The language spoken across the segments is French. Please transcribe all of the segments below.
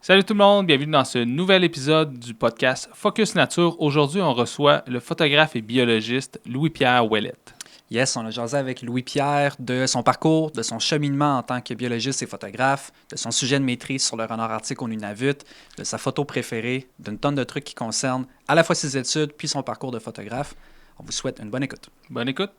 Salut tout le monde, bienvenue dans ce nouvel épisode du podcast Focus Nature. Aujourd'hui, on reçoit le photographe et biologiste Louis-Pierre Ouellette. Yes, on a jasé avec Louis-Pierre de son parcours, de son cheminement en tant que biologiste et photographe, de son sujet de maîtrise sur le renard arctique au Nunavut, de sa photo préférée, d'une tonne de trucs qui concernent à la fois ses études puis son parcours de photographe. On vous souhaite une bonne écoute. Bonne écoute.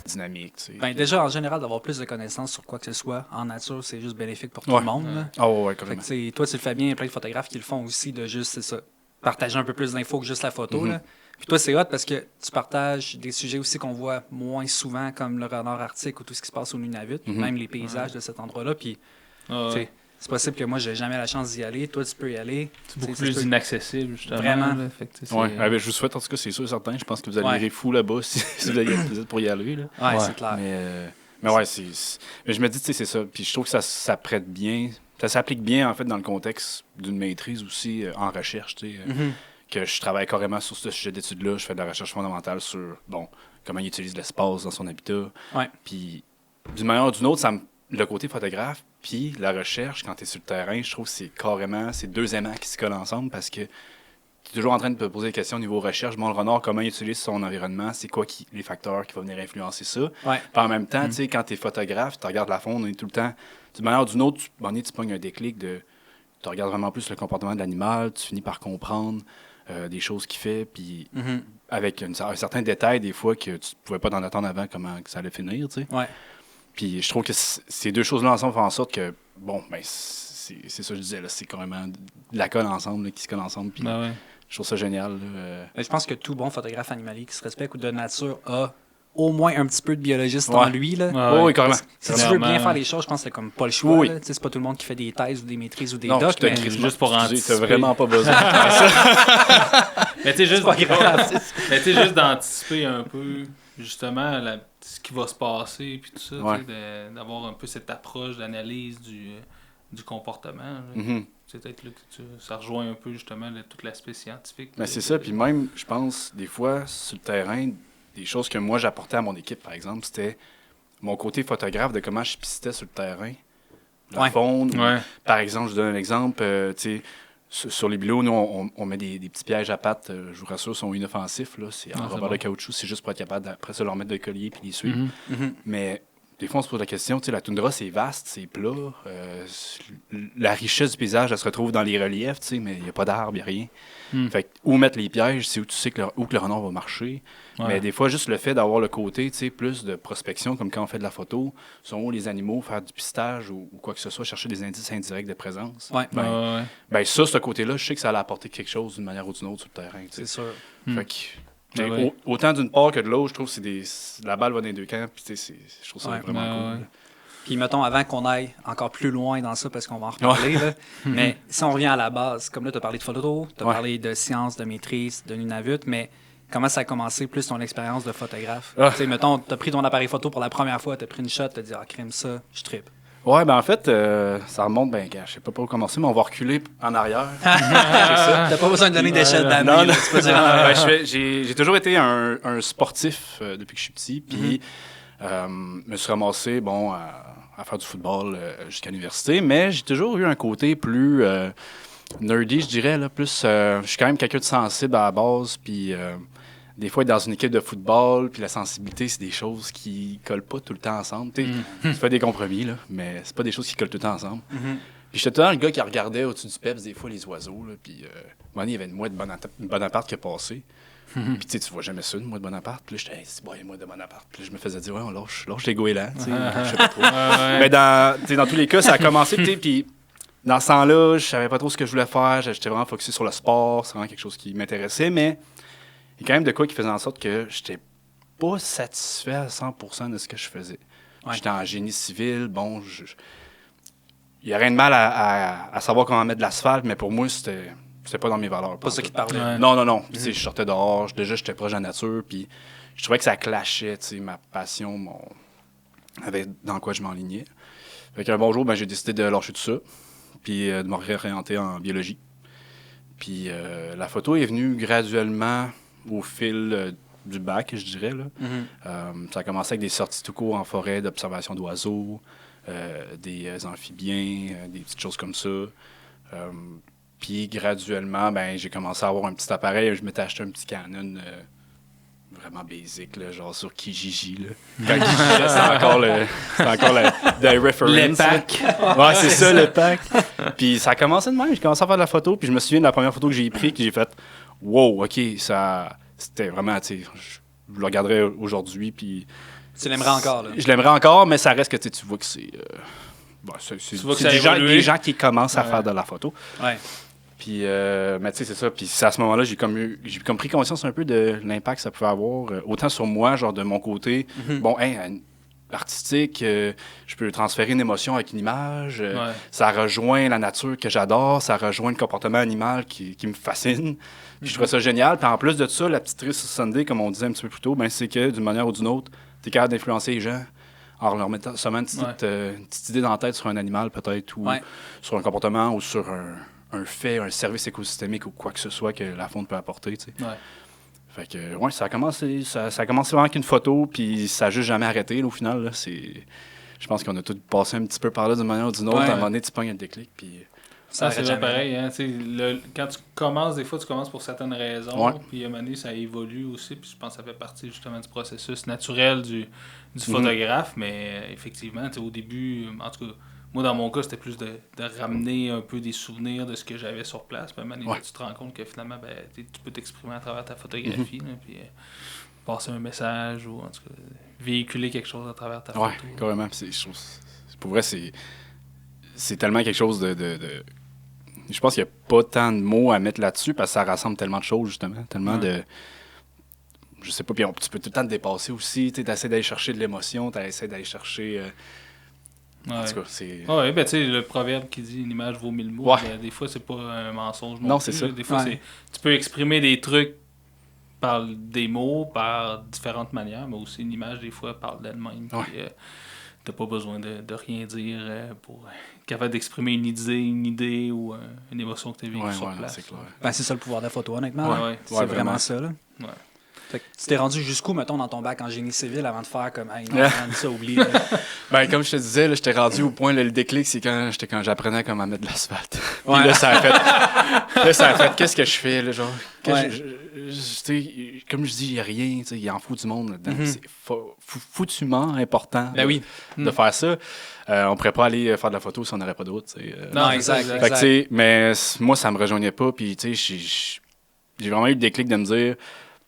Dynamique, tu sais. Ben, déjà, en général, d'avoir plus de connaissances sur quoi que ce soit en nature, c'est juste bénéfique pour tout le monde. Là. Ah ouais, Fait complètement. que, tu sais, toi, tu le fais bien, il y a plein de photographes qui le font aussi, de juste, c'est ça, partager un peu plus d'infos que juste la photo. Là. Puis toi, c'est hot parce que tu partages des sujets aussi qu'on voit moins souvent, comme le renard arctique ou tout ce qui se passe au Nunavut, même les paysages de cet endroit-là. Puis, tu sais, c'est possible que moi, j'ai jamais la chance d'y aller. Toi, tu peux y aller. C'est beaucoup plus inaccessible, justement. Vraiment. Là. Fait que, tu sais, Ouais. c'est- Ben, je vous souhaite, en tout cas, c'est sûr et certain. Je pense que vous allez Ouais. virer fou là-bas si vous êtes pour y aller. Là. Ouais, Ouais. c'est clair. Mais ouais, mais je me dis, tu sais, c'est ça. Puis je trouve que ça prête bien. Ça s'applique bien, en fait, dans le contexte d'une maîtrise aussi en recherche, tu sais. Que je travaille carrément sur ce sujet d'études-là. Je fais de la recherche fondamentale sur, bon, comment il utilise l'espace dans son habitat. Ouais. Puis, d'une manière ou d'une autre, le côté photographe, puis la recherche, quand tu es sur le terrain, je trouve que c'est carrément ces deux aimants qui se collent ensemble parce que tu es toujours en train de te poser des questions au niveau recherche. Bon, le renard, comment il utilise son environnement? C'est quoi les facteurs qui vont venir influencer ça? Ouais. Puis en même temps, tu sais, quand tu es photographe, tu regardes la faune, on est tout le temps, d'une manière ou d'une autre, tu pognes un déclic tu regardes vraiment plus le comportement de l'animal, tu finis par comprendre des choses qu'il fait, puis avec un certain détail, des fois, que tu ne pouvais pas t'en attendre avant comment que ça allait finir, tu sais. Ouais. Puis je trouve que ces deux choses-là ensemble font en sorte que, bon, ben, c'est ça que je disais, là, c'est carrément de la colle ensemble, là, qui se colle ensemble, puis Ben ouais. je trouve ça génial, là. Mais je pense que tout bon photographe animalier qui se respecte ou de nature a au moins un petit peu de biologiste Ouais. en lui. Là. Ouais, Oui, carrément. Si tu veux Clairement. bien faire les choses, je pense que c'est comme pas le choix. Oui. Là. Tu sais, c'est pas tout le monde qui fait des thèses ou des maîtrises ou des Non, docs. je te Mais... crie juste pour T'as anticiper. vraiment pas besoin. Mais tu sais, juste, pas grave. mais tu sais, juste d'anticiper un peu, justement, ce qui va se passer, puis tout ça, Ouais. tu sais, d'avoir un peu cette approche d'analyse du comportement. Là. Mhm. C'est peut-être là que ça rejoint un peu, justement, tout l'aspect scientifique. Ben, c'est ça. Puis même, je pense, des fois, sur le terrain, des choses que moi, j'apportais à mon équipe, par exemple, c'était mon côté photographe de comment je pistais sur le terrain. La Ouais. faune. Ouais. Par exemple, je donne un exemple. Tu sais, sur les bilots, nous, on met des petits pièges à pattes. Je vous rassure, ils sont inoffensifs. Là. C'est en Ah, c'est revers bon. de caoutchouc. C'est juste pour être capable, après ça, leur mettre de collier puis les suivre. Mhm. Mais des fois, on se pose la question, tu sais, la toundra, c'est vaste, c'est plat. La richesse du paysage, elle se retrouve dans les reliefs, tu sais, mais il n'y a pas d'arbres, il n'y a rien. Fait que, où mettre les pièges, c'est où tu sais où que le renard va marcher. Ouais. Mais des fois, juste le fait d'avoir le côté, tu sais, plus de prospection, comme quand on fait de la photo, sont où les animaux, faire du pistage ou quoi que ce soit, chercher des indices indirects de présence. Ouais. Ben ça, ce côté-là, je sais que ça allait apporter quelque chose d'une manière ou d'une autre sur le terrain, tu sais. C'est sûr. Fait que, Ben ouais. autant d'une part que de l'autre, je trouve que la balle va dans les deux camps, puis tu sais, je trouve ça Ouais. vraiment Ben cool. ouais. Puis mettons, avant qu'on aille encore plus loin dans ça, parce qu'on va en reparler, là, mais si on revient à la base, comme là, tu as parlé de photo, tu as Ouais. parlé de sciences, de maîtrise, de Nunavut, mais comment ça a commencé plus ton expérience de photographe? Ah. Tu sais, mettons, tu as pris ton appareil photo pour la première fois, tu as pris une shot, tu as dit, ah, crème ça, je trippe. Ouais, ben en fait, ça remonte, ben, gars, je sais pas par où commencer, mais on va reculer en arrière. T'as pas besoin de donner d'échelle d'année, Non, là, non. tu peux dire en arrière. Ben, j'ai toujours été un sportif depuis que je suis petit, puis me suis ramassé, bon, à faire du football jusqu'à l'université, mais j'ai toujours eu un côté plus nerdy, je dirais, là, plus, je suis quand même quelqu'un de sensible à la base, puis des fois, être dans une équipe de football, puis la sensibilité, c'est des choses qui collent pas tout le temps ensemble. Tu fais des compromis, là, mais c'est pas des choses qui collent tout le temps ensemble. Puis j'étais tout le temps le gars qui regardait au-dessus du peps, des fois, les oiseaux. Là, puis, à un moment donné, il y avait une mouette de Bonaparte qui est passée. Puis, tu sais, tu vois jamais ça, une mouette de Bonaparte. Puis là, j'étais, hey, c'est bon, une mouette de Bonaparte. Puis là, je me faisais dire, ouais, on lâche les goélands, tu sais, je sais pas trop. Mais dans tous les cas, ça a commencé, tu sais, puis dans ce temps-là, je savais pas trop ce que je voulais faire. J'étais vraiment focusé sur le sport. C'est vraiment quelque chose qui m'intéressait, mais il y a quand même de quoi qui faisait en sorte que j'étais pas satisfait à 100% de ce que je faisais. Ouais. J'étais en génie civil, bon, il n'y a rien de mal à savoir comment mettre de l'asphalte, mais pour moi, c'était pas dans mes valeurs. Pas ça qui te parlait. Ouais. Non. Puis, tu sais, je sortais dehors, déjà, j'étais proche de la nature, puis je trouvais que ça clashait, tu sais, ma passion, avec dans quoi je m'enlignais. Fait qu'un bon jour, ben, j'ai décidé de lâcher tout ça, puis de me réorienter en biologie. Puis la photo est venue graduellement au fil du bac, je dirais. Là. Ça a commencé avec des sorties tout court en forêt, d'observation d'oiseaux, des amphibiens, des petites choses comme ça. Puis graduellement, j'ai commencé à avoir un petit appareil. Je m'étais acheté un petit Canon vraiment basic, là, genre sur Kijiji. Là. Quand Kijiji, c'est encore le reference. Le pack. Ouais, c'est ça, le pack. Puis ça a commencé de même. J'ai commencé à faire de la photo. Puis je me souviens de la première photo que j'ai prise, que j'ai faite. Wow, OK, ça... C'était vraiment, tu sais, je le regarderais aujourd'hui, puis... Tu l'aimerais encore, là? Je l'aimerais encore, mais ça reste que tu vois que c'est... c'est des gens qui commencent à faire de la photo. Ouais. Puis, mais tu sais, c'est ça. Puis c'est à ce moment-là, j'ai comme pris conscience un peu de l'impact que ça pouvait avoir, autant sur moi, genre de mon côté. Bon, artistique, je peux transférer une émotion avec une image. Ça rejoint la nature que j'adore. Ça rejoint le comportement animal qui me fascine. Puis je trouve ça génial. Puis en plus de ça, la petite triste Sunday, comme on disait un petit peu plus tôt, c'est que d'une manière ou d'une autre, tu es capable d'influencer les gens en leur mettant seulement une petite idée dans la tête sur un animal peut-être, ou sur un comportement, ou sur un fait, un service écosystémique ou quoi que ce soit que la faune peut apporter. Tu sais. Fait que, ça a commencé vraiment qu'une photo, puis ça n'a juste jamais arrêté, là, au final. Là, je pense qu'on a tous passé un petit peu par là d'une manière ou d'une autre. À un moment donné, tu pognes le déclic, puis... Ça, c'est vrai pareil. Hein? Quand tu commences, des fois, tu commences pour certaines raisons. Puis à un moment donné, ça évolue aussi. Puis je pense que ça fait partie justement du processus naturel du photographe. Mais effectivement, au début, en tout cas, moi, dans mon cas, c'était plus de ramener un peu des souvenirs de ce que j'avais sur place. Puis à un moment donné, tu te rends compte que finalement, tu peux t'exprimer à travers ta photographie. Là, puis passer un message ou en tout cas, véhiculer quelque chose à travers ta photo. Oui, carrément. Pour vrai, c'est tellement quelque chose de... Je pense qu'il n'y a pas tant de mots à mettre là-dessus parce que ça rassemble tellement de choses, justement. Tellement de... Je sais pas, puis tu peux tout le temps te dépasser aussi. Tu essaies d'aller chercher de l'émotion, tu essaies d'aller chercher... En tout cas, c'est... Oui, tu sais, le proverbe qui dit « une image vaut 1000 mots des fois, c'est pas un mensonge non plus. C'est ça. Des fois, tu peux exprimer des trucs par des mots, par différentes manières, mais aussi une image, des fois, parle d'elle-même. T'as pas besoin de rien dire pour être capable d'exprimer une idée ou une émotion que tu as vécue sur place. C'est clair. C'est ça le pouvoir de la photo, honnêtement. C'est vraiment ça. Là. Fait que tu t'es rendu jusqu'où, mettons, dans ton bac en génie civil avant de faire comme « non, ça, oublie. » Comme je te disais, là, j'étais rendu au point, là, le déclic, c'est quand j'apprenais comment mettre de l'asphalte. Puis là, ça a fait qu'est-ce que je fais, là, genre... Comme je dis, il n'y a rien, il en faut du monde là-dedans. C'est foutument important de faire ça. On ne pourrait pas aller faire de la photo si on n'aurait pas de route. Non, exact. Fait que, mais moi, ça ne me rejoignait pas. Puis, j'ai vraiment eu le déclic de me dire,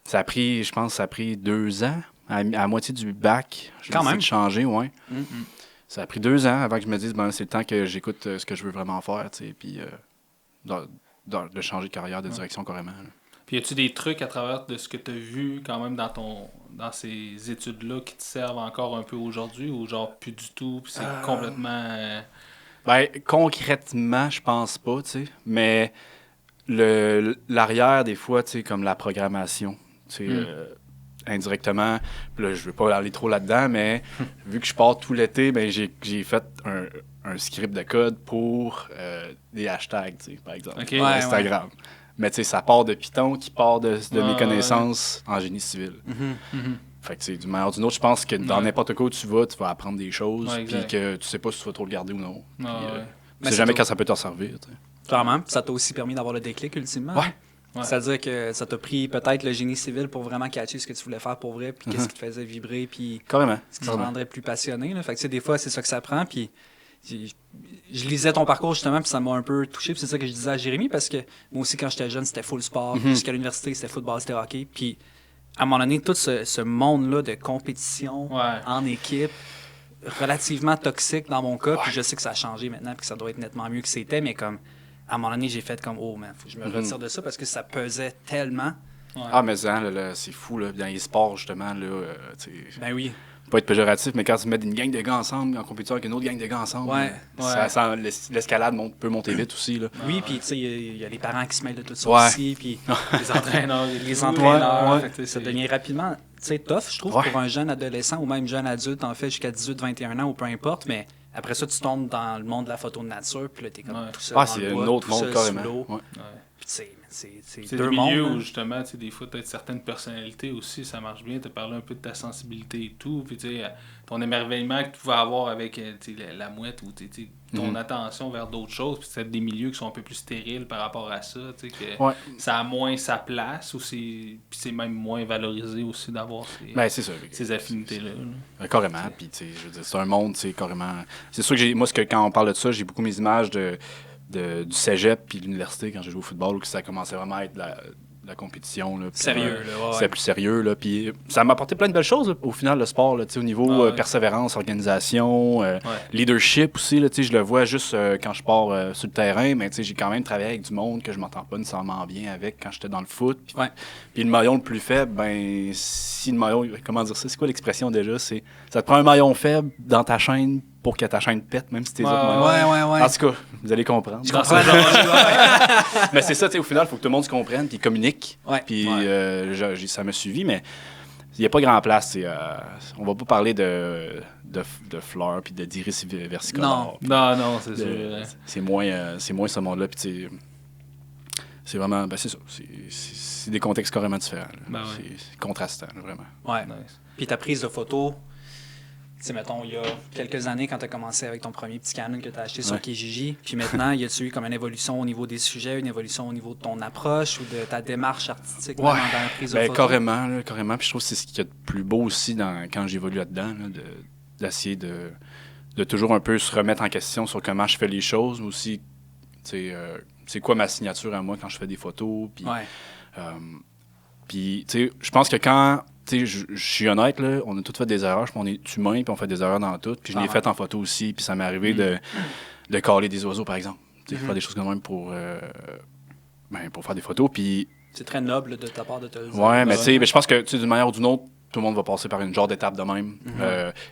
je pense que ça a pris 2 ans, à la moitié du bac. Quand même. De changer, Ça a pris 2 ans avant que je me dise, c'est le temps que j'écoute ce que je veux vraiment faire, puis de changer de carrière, de direction carrément. Là. Puis, y a-tu des trucs à travers de ce que tu as vu quand même dans ces études-là qui te servent encore un peu aujourd'hui ou genre plus du tout, puis c'est complètement... Concrètement, je pense pas, tu sais, mais l'arrière, des fois, tu sais, comme la programmation, tu sais, indirectement, là, je veux pas aller trop là-dedans, mais vu que je pars tout l'été, j'ai fait un script de code pour des hashtags, tu sais, par exemple, Instagram. Mais tu sais, ça part de Python qui part de mes connaissances en génie civil. Fait que tu sais, d'une manière ou d'une autre, je pense que dans n'importe quoi où tu vas apprendre des choses, puis que tu sais pas si tu vas trop le garder ou non. Tu sais jamais quand ça peut t'en servir. T'sais. Clairement, ça t'a aussi permis d'avoir le déclic ultimement. C'est-à-dire que ça t'a pris peut-être le génie civil pour vraiment catcher ce que tu voulais faire pour vrai, puis qu'est-ce qui te faisait vibrer, puis ce qui te rendrait plus passionné. Là. Fait que tu sais, des fois, c'est ça que ça prend, puis... Je lisais ton parcours justement, puis ça m'a un peu touché, puis c'est ça que je disais à Jérémy, parce que moi aussi, quand j'étais jeune, c'était full sport. Jusqu'à l'université, c'était football, c'était hockey. Puis à un moment donné, tout ce monde-là de compétition en équipe, relativement toxique dans mon cas, puis je sais que ça a changé maintenant, puis que ça doit être nettement mieux que c'était, mais comme à un moment donné, j'ai fait comme « Oh man, faut que je me retire de ça » parce que ça pesait tellement. Mais c'est fou, là, dans les sports, justement, là, oui. Pas être péjoratif, mais quand tu mets une gang de gars ensemble en compétition avec une autre gang de gars ensemble, l'escalade peut monter vite aussi. Là. Oui, puis tu sais, il y a les parents qui se mêlent de tout ça aussi, puis les entraîneurs. Ça devient rapidement tough, je trouve, pour un jeune adolescent ou même jeune adulte, en fait, jusqu'à 18-21 ans ou peu importe, mais après ça, tu tombes dans le monde de la photo de nature, puis là, t'es comme tout seul. C'est un autre monde carrément. C'est C'est deux des milieux mondes. où, justement, tu sais, des fois, peut-être certaines personnalités aussi, ça marche bien. Tu as parlé un peu de ta sensibilité et tout. Puis, tu sais, ton émerveillement que tu pouvais avoir avec tu sais, la mouette ou tu sais, ton attention vers d'autres choses. Puis, c'est des milieux qui sont un peu plus stériles par rapport à ça. Tu sais, que ça a moins sa place. Puis, c'est même moins valorisé aussi d'avoir ces affinités-là. Carrément. Puis, tu sais, je veux dire, c'est un monde, c'est carrément. C'est sûr que moi, quand on parle de ça, j'ai beaucoup mes images du cégep puis de l'université quand j'ai joué au football, où ça commençait vraiment à être la compétition. Là, sérieux, là. C'est plus sérieux. Là, puis ça m'a apporté plein de belles choses, là, au final, le sport, là, au niveau persévérance, organisation, leadership aussi. Là, je le vois juste quand je pars sur le terrain, mais j'ai quand même travaillé avec du monde que je m'entends pas nécessairement bien avec quand j'étais dans le foot. Puis le maillon le plus faible, ben si le maillon, comment dire ça, c'est quoi l'expression déjà? Ça te prend un maillon faible dans ta chaîne pour que ta chaîne pète, même si t'es autres maillons. Ouais. En tout cas, vous allez comprendre. Mais c'est ça, au final, il faut que tout le monde se comprenne puis communique. Puis ça m'a suivi, mais il n'y a pas grand place. On va pas parler de fleurs puis d'iris versicolores. Non, c'est sûr. C'est moins ce monde-là. Puis c'est vraiment, c'est ça. C'est des contextes carrément différents. C'est contrastant, là, vraiment. Ouais. Nice. Puis ta prise de photo, tu sais, mettons, il y a quelques années, quand tu as commencé avec ton premier petit Canon que tu as acheté sur Kijiji, puis maintenant, y a-tu eu comme une évolution au niveau des sujets, une évolution au niveau de ton approche ou de ta démarche artistique dans la prise de photo? Carrément. Puis je trouve que c'est ce qu'il y a de plus beau aussi quand j'évolue là-dedans, là, d'essayer de toujours un peu se remettre en question sur comment je fais les choses, mais aussi, c'est quoi ma signature à moi quand je fais des photos. Puis, je pense que quand... je suis honnête, là, on a tous fait des erreurs. On est humain, puis on fait des erreurs dans tout. Puis je l'ai fait en photo aussi. Puis ça m'est arrivé de caler des oiseaux, par exemple. Faire des choses comme même pour faire des photos. Puis... C'est très noble de ta part de te le dire. Ouais, mais je pense que d'une manière ou d'une autre, tout le monde va passer par une genre d'étape de même.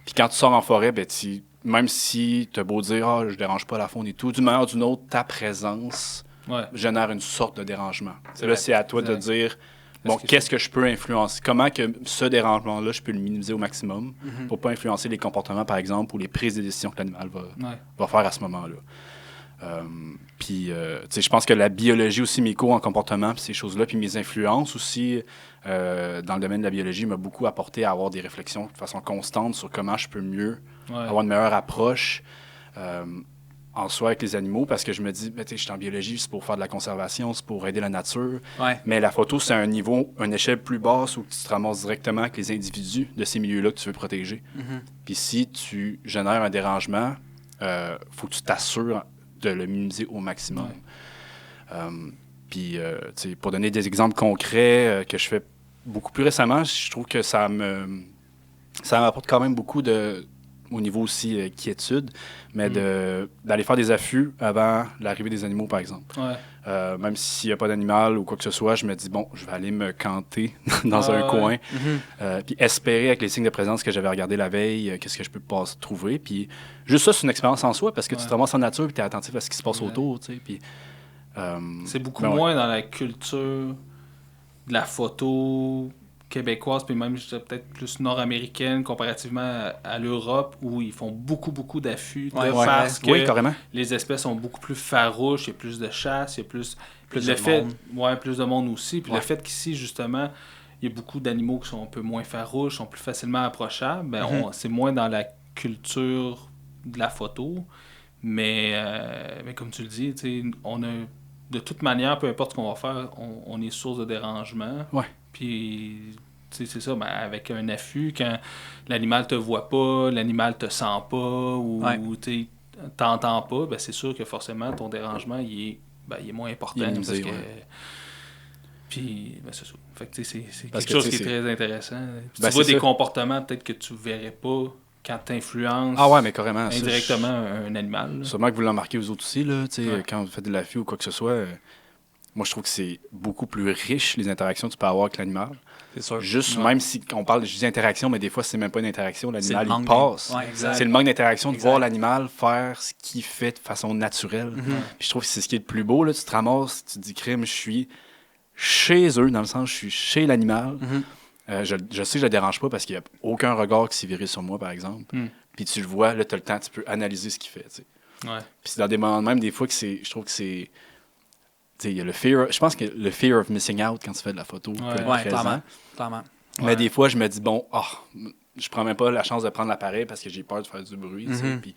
Puis quand tu sors en forêt, même si tu as beau dire « je dérange pas la faune et tout », d'une manière ou d'une autre, ta présence génère une sorte de dérangement. Là, c'est à toi de dire... Bon, qu'est-ce que je peux influencer? Comment que ce dérangement-là, je peux le minimiser au maximum pour pas influencer les comportements, par exemple, ou les prises de décision que l'animal va faire à ce moment-là. Je pense que la biologie aussi, mes cours en comportement, puis ces choses-là, puis mes influences aussi dans le domaine de la biologie m'a beaucoup apporté à avoir des réflexions de façon constante sur comment je peux mieux avoir une meilleure approche en soi avec les animaux, parce que je me dis, je suis en biologie, c'est pour faire de la conservation, c'est pour aider la nature. Mais la photo, c'est un niveau, une échelle plus basse où tu te ramasses directement avec les individus de ces milieux-là que tu veux protéger. Puis si tu génères un dérangement, faut que tu t'assures de le minimiser au maximum. Pour donner des exemples concrets que je fais beaucoup plus récemment, je trouve que ça m'apporte quand même beaucoup au niveau aussi quiétude, mais d'aller faire des affûts avant l'arrivée des animaux, par exemple. Même s'il n'y a pas d'animal ou quoi que ce soit, je me dis, bon, je vais aller me canter dans un coin, puis espérer avec les signes de présence que j'avais regardé la veille, qu'est-ce que je peux pas trouver. Puis juste ça, c'est une expérience en soi, parce que tu te ramasses en nature et tu es attentif à ce qui se passe autour. Puis, c'est beaucoup moins dans la culture de la photo québécoise, puis même peut-être plus nord-américaine comparativement à l'Europe, où ils font beaucoup d'affûts parce que les espèces sont beaucoup plus farouches, il y a plus de chasse, il y a plus de monde. Plus de monde aussi. Puis le fait qu'ici, justement, il y a beaucoup d'animaux qui sont un peu moins farouches, sont plus facilement approchables, c'est moins dans la culture de la photo. Mais comme tu le dis, on a de toute manière, peu importe ce qu'on va faire, on est source de dérangement. Puis, c'est ça, avec un affût, quand l'animal te voit pas, l'animal te sent pas, ou t'entend pas, c'est sûr que forcément, ton dérangement, il est moins important. Puis, c'est ça. Fait que, c'est quelque chose qui est très intéressant. Tu vois des comportements peut-être que tu verrais pas quand tu influences indirectement un animal. Sûrement que vous l'en remarquez vous autres aussi, là, quand vous faites de l'affût ou quoi que ce soit. Moi, je trouve que c'est beaucoup plus riche, les interactions que tu peux avoir avec l'animal. C'est sûr. Juste, même si on parle de interaction, mais des fois, c'est même pas une interaction. L'animal, il passe. C'est le manque d'interaction, de voir l'animal faire ce qu'il fait de façon naturelle. Puis je trouve que c'est ce qui est le plus beau. Là. Tu te ramasses, tu te dis, crime, je suis chez eux, dans le sens, je suis chez l'animal. Je sais que je le dérange pas parce qu'il n'y a aucun regard qui s'est viré sur moi, par exemple. Puis tu le vois, là, tu as le temps, tu peux analyser ce qu'il fait. Puis c'est dans des moments même, des fois, je trouve que c'est... il y a je pense que le fear of missing out quand tu fais de la photo. Ouais, clairement. Mais des fois, je me dis, bon, je prends même pas la chance de prendre l'appareil parce que j'ai peur de faire du bruit. Puis,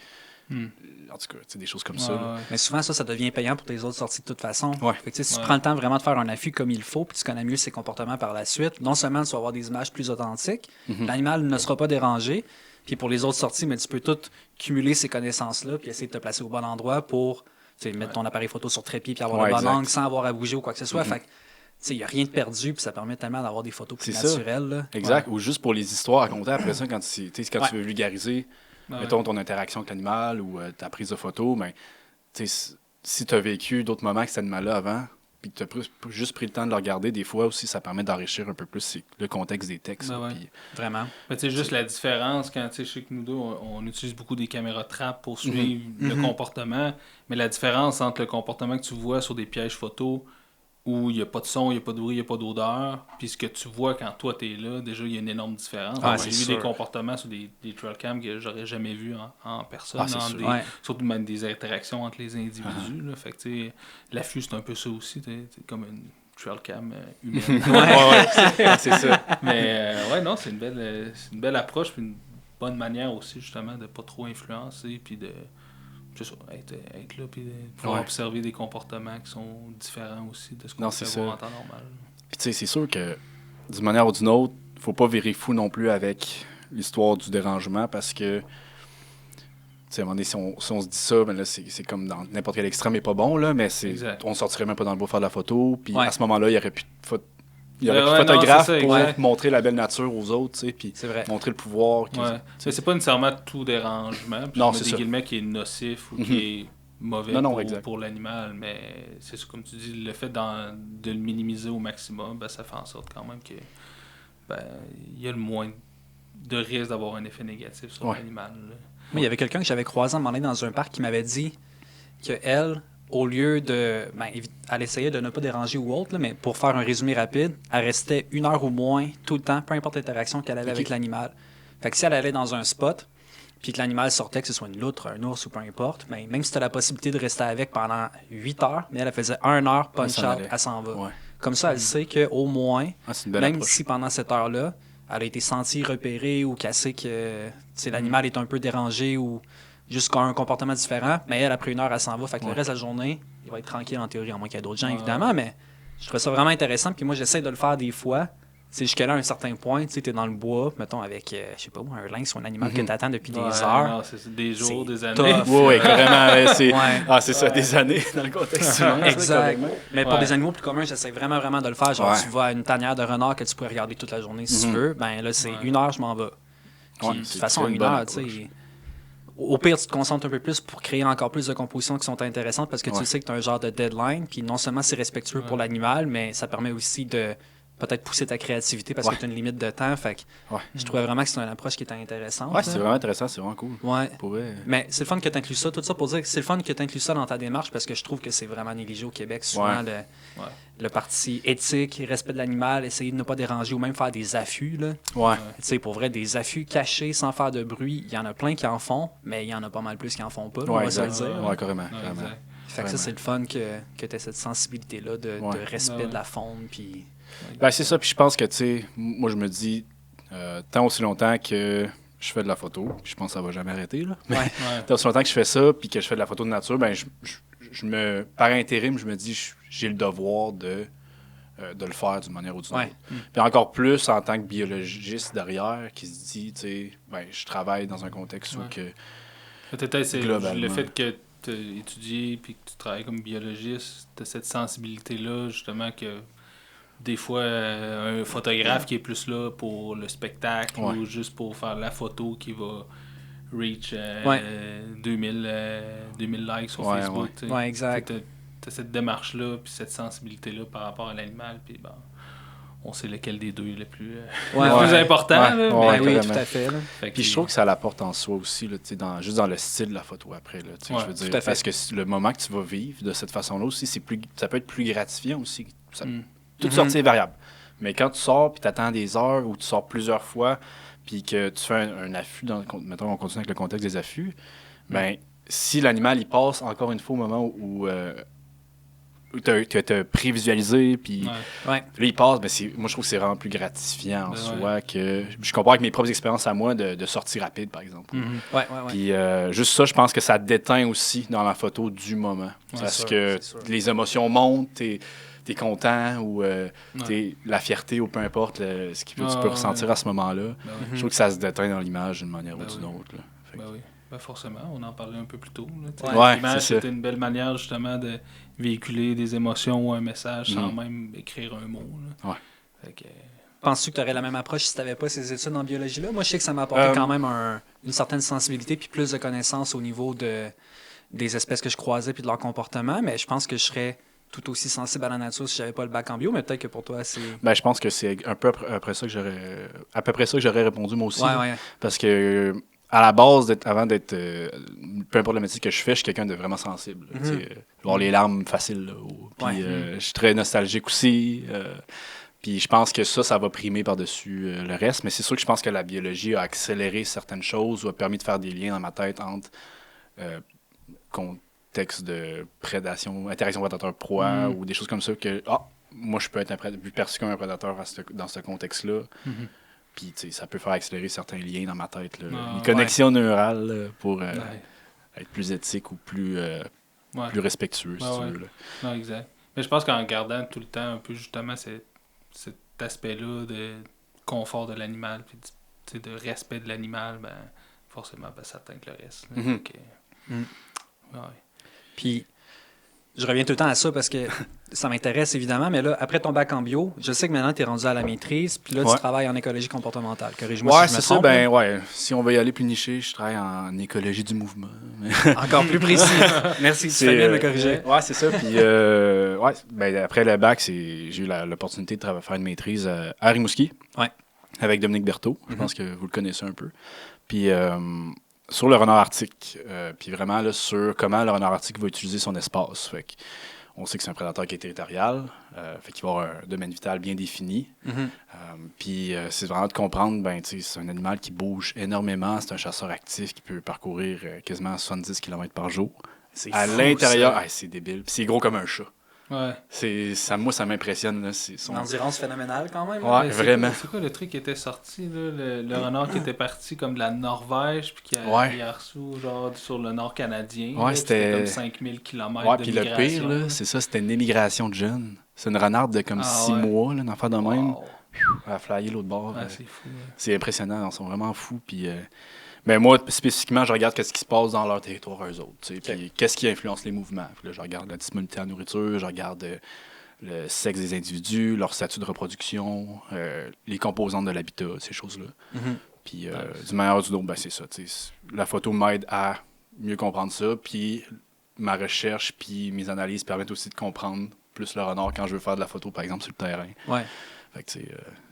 en tout cas, des choses comme ça. Là. Mais souvent, ça devient payant pour tes autres sorties de toute façon. Fait que, si tu Ouais. prends le temps vraiment de faire un affût comme il faut, puis tu connais mieux ses comportements par la suite, non seulement tu vas avoir des images plus authentiques, l'animal ne sera pas dérangé, puis pour les autres sorties, mais tu peux tout cumuler ces connaissances-là, puis essayer de te placer au bon endroit pour mettre ton appareil photo sur trépied, puis avoir le bon angle sans avoir à bouger ou quoi que ce soit. Fait que, il n'y a rien de perdu, puis ça permet tellement d'avoir des photos plus naturelles. Là. Exact. Ou juste pour les histoires à compter après ça, quand tu veux vulgariser, mettons, ton interaction avec l'animal ou ta prise de photo, ben, si tu as vécu d'autres moments avec cet animal-là avant, puis que tu as juste pris le temps de le regarder, des fois aussi, ça permet d'enrichir un peu plus le contexte des textes. Puis, vraiment. Mais tu sais, juste la différence, quand je sais que nous deux, on utilise beaucoup des caméras trappe pour suivre le comportement, mais la différence entre le comportement que tu vois sur des pièges photos où il n'y a pas de son, il n'y a pas de bruit, il n'y a pas d'odeur, puis ce que tu vois quand toi tu es là, déjà il y a une énorme différence. J'ai vu des comportements sur des trail cams que j'aurais jamais vu en personne, surtout même des interactions entre les individus. Là. Fait que l'affût c'est un peu ça aussi, c'est comme une trail cam humaine. c'est ça. Mais non, c'est une belle approche, puis une bonne manière aussi justement de pas trop influencer, puis de être là, puis pouvoir observer des comportements qui sont différents aussi de ce qu'on peut voir en temps normal. Puis tu sais, c'est sûr que d'une manière ou d'une autre, faut pas virer fou non plus avec l'histoire du dérangement parce que, tu sais, à un moment donné, si on se dit ça, ben là, c'est comme dans n'importe quel extrême, mais pas bon, là, mais on sortirait même pas dans le bois faire de la photo, puis à ce moment-là, il y aurait plus de photographe pour montrer la belle nature aux autres, tu sais, puis montrer le pouvoir. Mais c'est pas nécessairement tout dérangement. Non, c'est des guillemets qui est nocif ou qui est mauvais pour l'animal, mais c'est ça, comme tu dis, le fait de le minimiser au maximum, ben, ça fait en sorte quand même que il y a le moins de risque d'avoir un effet négatif sur l'animal. Mais il y avait quelqu'un que j'avais croisé à un moment donné dans un parc qui m'avait dit qu'elle, au lieu de... elle essayait de ne pas déranger Walt, là, mais pour faire un résumé rapide, elle restait 1 heure ou moins tout le temps, peu importe l'interaction qu'elle avait avec l'animal. Fait que si elle allait dans un spot, puis que l'animal sortait, que ce soit une loutre, un ours ou peu importe, mais même si tu as la possibilité de rester avec pendant 8 heures, mais elle faisait 1 heure, punch-out, elle s'en va. Ouais. Comme ça, elle sait qu'au moins, même si pendant cette heure-là, elle a été sentie, repérée ou qu'elle sait que l'animal est un peu dérangé ou juste qu'on a un comportement différent, mais elle, après 1 heure, elle s'en va. Fait que le reste de la journée, il va être tranquille en théorie, à moins qu'il y ait d'autres gens, évidemment, mais je trouve ça vraiment intéressant. Puis moi, j'essaie de le faire des fois. Jusqu'à là, à un certain point, tu es dans le bois, mettons, avec, je sais pas, un lynx ou un animal que tu attends depuis des heures. Non, c'est des jours, des années. Oui, carrément. C'est ça, des années dans le contexte humain. Exact. Mais pour des animaux plus communs, j'essaie vraiment de le faire. Genre, tu vas à une tanière de renard que tu pourrais regarder toute la journée si tu veux. Ben là, c'est 1 heure, je m'en vais. Puis, de toute façon, 1 heure, tu sais. Au pire, tu te concentres un peu plus pour créer encore plus de compositions qui sont intéressantes parce que tu sais que tu as un genre de deadline. Puis non seulement c'est respectueux pour l'animal, mais ça permet aussi de peut-être pousser ta créativité parce que tu as une limite de temps. Fait que je trouvais vraiment que c'est une approche qui était intéressante. Ouais, c'est vraiment intéressant, c'est vraiment cool. Ouais. Mais c'est le fun que tu inclues ça. Tout ça pour dire que c'est le fun que tu inclues ça dans ta démarche parce que je trouve que c'est vraiment négligé au Québec. Souvent, le parti éthique, respect de l'animal, essayer de ne pas déranger ou même faire des affûts. Là. Ouais. Tu sais, pour vrai, des affûts cachés sans faire de bruit, il y en a plein qui en font, mais il y en a pas mal plus qui en font pas. On va se le dire. Ouais, carrément. Fait que ça, c'est le fun que tu aies cette sensibilité-là de respect de la faune. Puis... Ben, c'est ça, puis je pense que, tu sais, moi, je me dis, tant aussi longtemps que je fais de la photo, je pense que ça va jamais arrêter, là. Mais tant aussi longtemps que je fais ça, puis que je fais de la photo de nature, ben, par intérim, je me dis, j'ai le devoir de le faire d'une manière ou d'une autre. Puis encore plus en tant que biologiste derrière, qui se dit, tu sais, ben, je travaille dans un contexte où que... Peut-être c'est le fait que tu as étudié puis que tu travailles comme biologiste, tu as cette sensibilité-là, justement, que des fois, un photographe qui est plus là pour le spectacle ou juste pour faire la photo qui va reach 2000 likes sur Facebook. Ouais, exact. Tu as cette démarche-là puis cette sensibilité-là par rapport à l'animal. Puis on sait lequel des deux est le plus, plus important. Oui, tout à fait. Puis je trouve que ça l'apporte en soi aussi, là, juste dans le style de la photo après. Là, je veux dire, parce que le moment que tu vas vivre de cette façon-là aussi, ça peut être plus gratifiant aussi. Toute sortie est variable. Mais quand tu sors puis tu attends des heures ou tu sors plusieurs fois puis que tu fais un affût, mettons on continue avec le contexte des affûts, ben si l'animal il passe encore une fois au moment où t'as prévisualisé, puis Ouais. là, il passe, mais moi, je trouve que c'est vraiment plus gratifiant en soi que... Je compare avec mes propres expériences à moi de sortie rapide, par exemple. Ouais. Puis juste ça, je pense que ça déteint aussi dans la photo du moment. Parce que les émotions montent, t'es content ou la fierté ou peu importe ce que tu peux ressentir à ce moment-là. Je trouve que ça se déteint dans l'image d'une manière ou d'une autre. Là. Oui. Forcément, on en parlait un peu plus tôt. L'image, c'était une belle manière justement de véhiculer des émotions ou un message sans même écrire un mot. Là. Ouais. Fait que, penses-tu que tu aurais la même approche si tu n'avais pas ces études en biologie-là? Moi, je sais que ça m'a apporté quand même une certaine sensibilité puis plus de connaissances au niveau des espèces que je croisais puis de leur comportement, mais je pense que je serais tout aussi sensible à la nature si j'avais pas le bac en bio, mais peut-être que pour toi, c'est... Je pense que c'est un peu après ça que à peu près ça que j'aurais répondu moi aussi. Ouais. Parce que à la base, avant d'être... peu importe le métier que je fais, je suis quelqu'un de vraiment sensible. Avoir les larmes faciles. Puis je suis très nostalgique aussi. Puis je pense que ça va primer par-dessus le reste. Mais c'est sûr que je pense que la biologie a accéléré certaines choses ou a permis de faire des liens dans ma tête entre contexte de prédation, interaction prédateur-proie ou des choses comme ça que moi, je peux être vu perçu comme un prédateur dans ce contexte-là. Puis, tu sais, ça peut faire accélérer certains liens dans ma tête. Une connexion neurale là, pour être plus éthique ou plus respectueux, si tu veux. Là. Non, exact. Mais je pense qu'en gardant tout le temps un peu justement cet aspect-là de confort de l'animal, puis de respect de l'animal, forcément, ça teint que le reste. Puis, je reviens tout le temps à ça parce que ça m'intéresse évidemment, mais là, après ton bac en bio, je sais que maintenant tu es rendu à la maîtrise, puis là, tu travailles en écologie comportementale. Corrige-moi si je me trompe. Ouais, c'est ça. Si on veut y aller plus niché, je travaille en écologie du mouvement. Encore plus précis. Merci, tu fais bien de me corriger. Ouais, c'est ça. Puis, après le bac, j'ai eu l'opportunité de faire une maîtrise à Rimouski avec Dominique Berthaud. Je pense que vous le connaissez un peu. Puis, sur le renard arctique, puis vraiment là, sur comment le renard arctique va utiliser son espace. Fait que, on sait que c'est un prédateur qui est territorial, fait qu'il va avoir un domaine vital bien défini. Puis c'est vraiment de comprendre, c'est un animal qui bouge énormément, c'est un chasseur actif qui peut parcourir quasiment 70 km par jour. À l'intérieur, c'est débile. Puis c'est gros comme un chat. Ouais. Moi, ça m'impressionne. Là, Une endurance phénoménale quand même. Ouais, vraiment. C'est quoi le truc qui était sorti, là, le renard qui était parti comme de la Norvège, puis qui a reçu genre sur le nord canadien. Ouais, c'était comme 5000 km ouais, de puis migration. Le pire, là, c'est ça, c'était une émigration de jeunes. C'est une renarde de comme 6 mois, là, d'enfant de même. Elle a flyé l'autre bord. C'est fou. C'est impressionnant, ils sont vraiment fous. Puis, mais moi, spécifiquement, je regarde ce qui se passe dans leur territoire, eux autres. Puis qu'est-ce qui influence les mouvements. Puis là, je regarde la disponibilité en nourriture, je regarde le sexe des individus, leur statut de reproduction, les composantes de l'habitat, ces choses-là. Puis d'une manière ou d'une autre, c'est ça. La photo m'aide à mieux comprendre ça. Puis ma recherche puis mes analyses permettent aussi de comprendre plus le renard quand je veux faire de la photo, par exemple, sur le terrain. Ouais. Fait que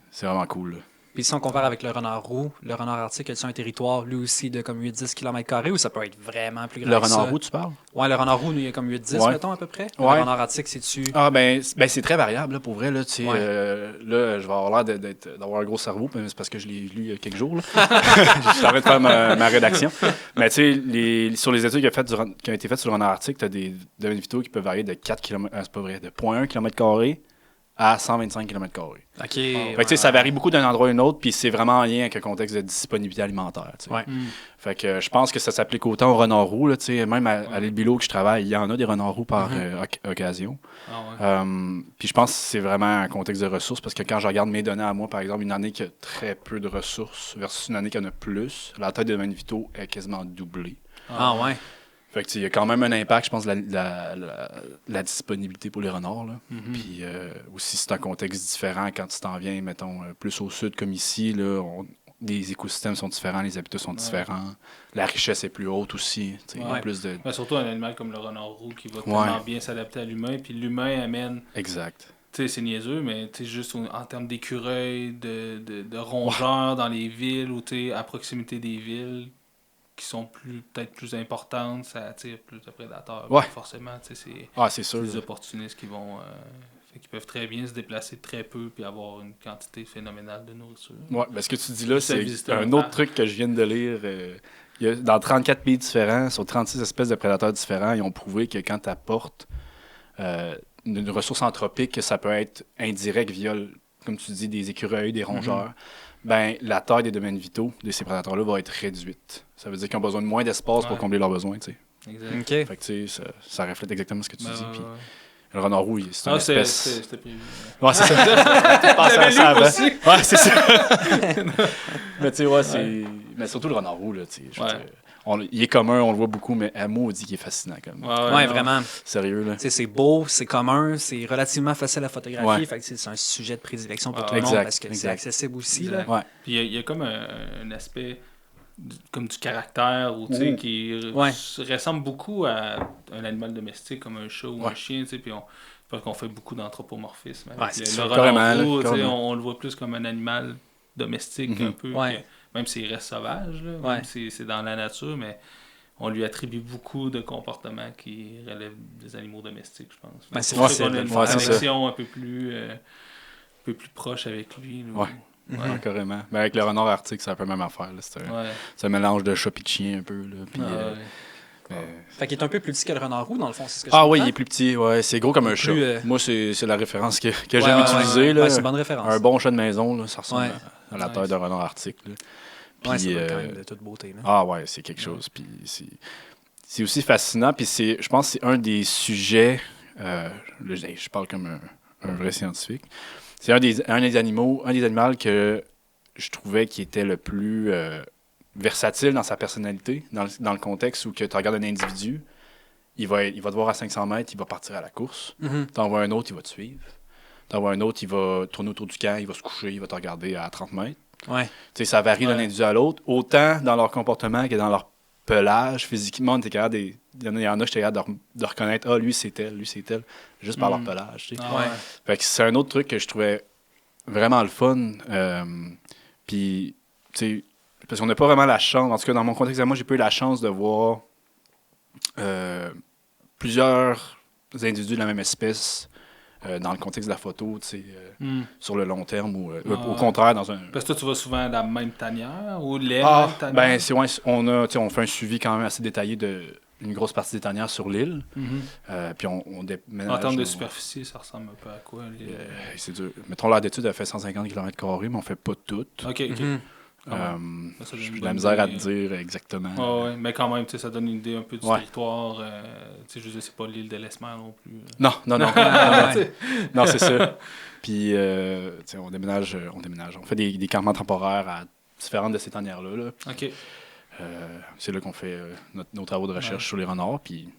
c'est vraiment cool, là. Puis si on compare avec le renard roux, le renard arctique, a-t-il un territoire, lui aussi, de comme 8-10 km² ou ça peut être vraiment plus grand Le que ça? renard roux, tu parles? Ouais, le renard roux, il y a comme 8-10, mettons, à peu près. Le renard arctique, c'est-tu... C'est très variable, là, pour vrai. Là, là, je vais avoir l'air d'avoir un gros cerveau, mais c'est parce que je l'ai lu il y a quelques jours. Là. Je suis en train de faire ma rédaction. Mais tu sais, sur les études qui ont été faites sur le renard arctique, tu as des domaines vitaux qui peuvent varier de 4 km, c'est pas vrai, de 0,1 km² à 125 km². OK. Fait que, ça varie beaucoup d'un endroit à un autre, puis c'est vraiment en lien avec un contexte de disponibilité alimentaire. Fait que je pense que ça s'applique autant au renard roux. Là, même à l'île Bilo que je travaille, il y en a des renards roux par occasion. Puis je pense que c'est vraiment un contexte de ressources, parce que quand je regarde mes données à moi, par exemple, une année qui a très peu de ressources versus une année qui en a plus, la taille de domaines vitaux est quasiment doublée. Ah ouais. Fait que, il y a quand même un impact, je pense, la disponibilité pour les renards. Là. Puis aussi, c'est un contexte différent quand tu t'en viens, mettons, plus au sud comme ici. Là, les écosystèmes sont différents, les habitats sont différents. La richesse est plus haute aussi. Plus de... surtout un animal comme le renard roux qui va tellement bien s'adapter à l'humain. Puis l'humain amène... Exact. C'est niaiseux, mais juste en termes d'écureuils, de rongeurs dans les villes ou à proximité des villes... qui sont peut-être plus importantes, ça attire plus de prédateurs. Forcément, c'est sûr. Des opportunistes qui peuvent très bien se déplacer très peu puis avoir une quantité phénoménale de nourriture. Ouais, ce que tu dis là, c'est un autre truc que je viens de lire. Dans 34 pays différents, sur 36 espèces de prédateurs différents, ils ont prouvé que quand tu apportes une ressource anthropique, que ça peut être indirect via, comme tu dis, des écureuils, des rongeurs, ben, la taille des domaines vitaux de ces prédateurs-là va être réduite. Ça veut dire qu'ils ont besoin de moins d'espace pour combler leurs besoins, tu sais. Exact. OK. Fait que, tu sais, ça reflète exactement ce que tu dis. Puis ouais. le renard roux, c'est une espèce... C'était prévu. Ouais, c'est ça. T'as pensé à ça avant. aussi. Ouais, c'est ça. Mais tu sais, ouais, c'est... Mais surtout le renard roux, là, tu sais. Je veux dire, il est commun, on le voit beaucoup, mais Amo dit qu'il est fascinant, quand même. Ouais, vraiment. Sérieux, là. Tu sais, c'est beau, c'est commun, c'est relativement facile à photographier. Ouais. Fait que c'est un sujet de prédilection pour tout Ouais. le monde Exact, parce que c'est exact. accessible aussi. Exact. Là. Ouais. Puis il y a comme un aspect comme du caractère ou tu sais qui ressemble beaucoup à un animal domestique comme un chat ou un chien, tu sais, puis je pense qu'on fait beaucoup d'anthropomorphisme avec c'est le sûr. renard roux, tu sais, carrément. on le voit plus comme un animal domestique un peu, Ouais. même s'il reste sauvage, là, même si c'est dans la nature, mais on lui attribue beaucoup de comportements qui relèvent des animaux domestiques, je pense. Ben, c'est pour facile ça qu'on a de une le faire, connexion un peu plus proche avec lui. Là, Ouais. Ouais, carrément. Mais avec le renard arctique, c'est un peu la même affaire. Là. C'est un mélange de chat et de chien un peu. Là. Puis, Fait qu'il est un peu plus petit que le renard roux, dans le fond, c'est ce que je oui, comprends. il est plus petit. Ouais, c'est gros comme un chat. Moi, c'est la référence que j'aime utiliser. Là. Ouais, c'est une bonne référence. Un bon chat de maison, là, ça ressemble à la taille d'un renard arctique. Là. Puis, c'est quand même de toute beauté. Là. Ah ouais, c'est quelque chose. Puis c'est aussi fascinant. Puis je pense que c'est un des sujets... je parle comme un vrai scientifique. C'est un des animaux que je trouvais qui était le plus versatile dans sa personnalité, dans le contexte où que tu regardes un individu, il va te voir à 500 mètres, il va partir à la course. T'en vois un autre, il va te suivre. T'en vois un autre, il va tourner autour du camp, il va se coucher, il va te regarder à 30 mètres. Ouais. Tu sais, ça varie d'un individu à l'autre, autant dans leur comportement que dans leur pelage. Physiquement, il y en a, j'étais capable de reconnaître, lui c'est tel, juste par leur pelage. Tu sais. Fait que c'est un autre truc que je trouvais vraiment le fun. Puis, tu sais, parce qu'on n'a pas vraiment la chance, en tout cas dans mon contexte à moi, j'ai pas eu la chance de voir plusieurs individus de la même espèce dans le contexte de la photo, tu sais, sur le long terme ou au contraire dans un... Parce que toi, tu vas souvent à la même tanière ou les mêmes tanières? Ben, on fait un suivi quand même assez détaillé d'une grosse partie des tanières sur l'île. Puis on déménage... En termes de superficie, ça ressemble un peu à quoi? C'est dur. Mettons, l'aire d'étude, elle fait 150 km², mais on fait pas toutes. OK. J'ai de la misère à te dire exactement. Mais quand même, ça donne une idée un peu du territoire. Je veux dire, c'est pas l'île de l'Esmer non plus. Non. Non, c'est ça. Puis, on déménage. On fait des campements temporaires différentes de ces tanières-là. Là. OK. C'est là qu'on fait nos travaux de recherche sur les renards. Puis,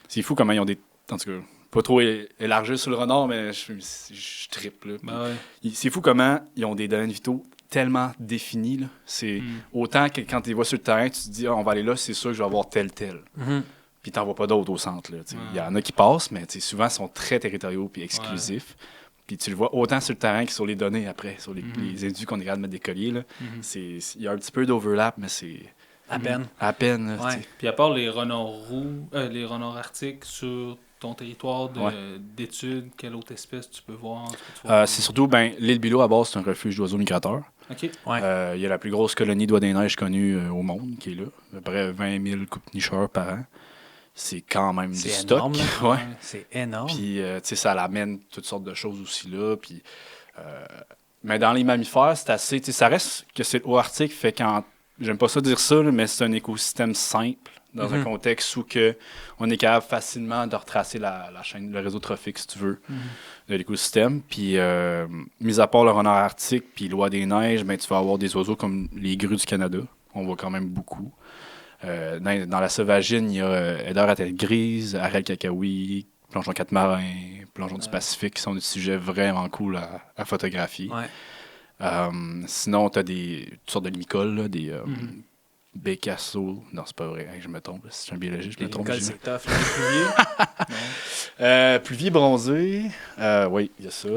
c'est fou comment ils ont des... En tout cas, pas trop élargir sur le renard, mais je trippe. Là. C'est fou comment ils ont des domaines vitaux tellement définis. Là. C'est autant que quand tu les vois sur le terrain, tu te dis on va aller là, c'est sûr que je vais avoir tel. Puis t'en vois pas d'autres au centre. Il y en a qui passent, mais souvent ils sont très territoriaux et exclusifs. Puis tu le vois autant sur le terrain que sur les données après, sur les individus qu'on est capable de mettre des colliers. Là. Il y a un petit peu d'overlap, mais c'est... À peine. À peine. Là, Puis à part les renards roux, les renards arctiques sur ton territoire d'études, quelle autre espèce tu peux voir? C'est surtout, l'île Bilot, à base, c'est un refuge d'oiseaux migrateurs. OK. Il y a la plus grosse colonie d'oies des neiges connue au monde qui est là. À peu près 20 000 coupes-nicheurs par an. C'est quand même du stock. C'est énorme. Puis, ça l'amène toutes sortes de choses aussi là. Puis, mais dans les mammifères, c'est assez... Ça reste que c'est haut arctique, fait quand... J'aime pas ça dire ça, là, mais c'est un écosystème simple dans un contexte où on est capable facilement de retracer la chaîne, le réseau trophique, si tu veux, de l'écosystème. Puis, mis à part le renard arctique puis l'oie des neiges, tu vas avoir des oiseaux comme les grues du Canada. On voit quand même beaucoup. Dans la sauvagine, il y a eider à tête grise, arelle cacaoui, plongeon catamarin, plongeon du Pacifique, qui sont des sujets vraiment cool à photographier. Sinon, tu as toutes sortes de limicoles, là, des bécassos. Non, c'est pas vrai, je me trompe. Si je suis un biologiste, je me trompe. C'est tough. Pluvier bronzé, oui, il y a ça.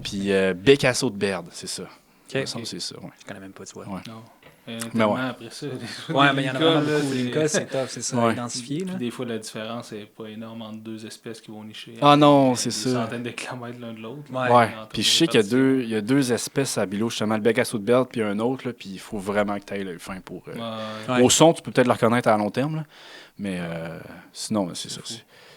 Puis bécasso de Berde, c'est ça. Okay. C'est ça, ouais. Je connais même pas, tu vois. Ouais. Non. Mais après ça. Mais il y en a vraiment beaucoup. Les cas, c'est tough, c'est ça, à identifier. Puis des fois, la différence n'est pas énorme entre deux espèces qui vont nicher. Ah non, c'est ça. Des centaines de kilomètres l'un de l'autre. Ouais. Puis je sais qu'il y a deux espèces à Bilot, justement, le bécasso de Berde, puis un autre, là, puis il faut vraiment que tu ailles l'œil fin pour... Au son, tu peux peut-être le reconnaître à long terme, là, mais sinon, c'est ça.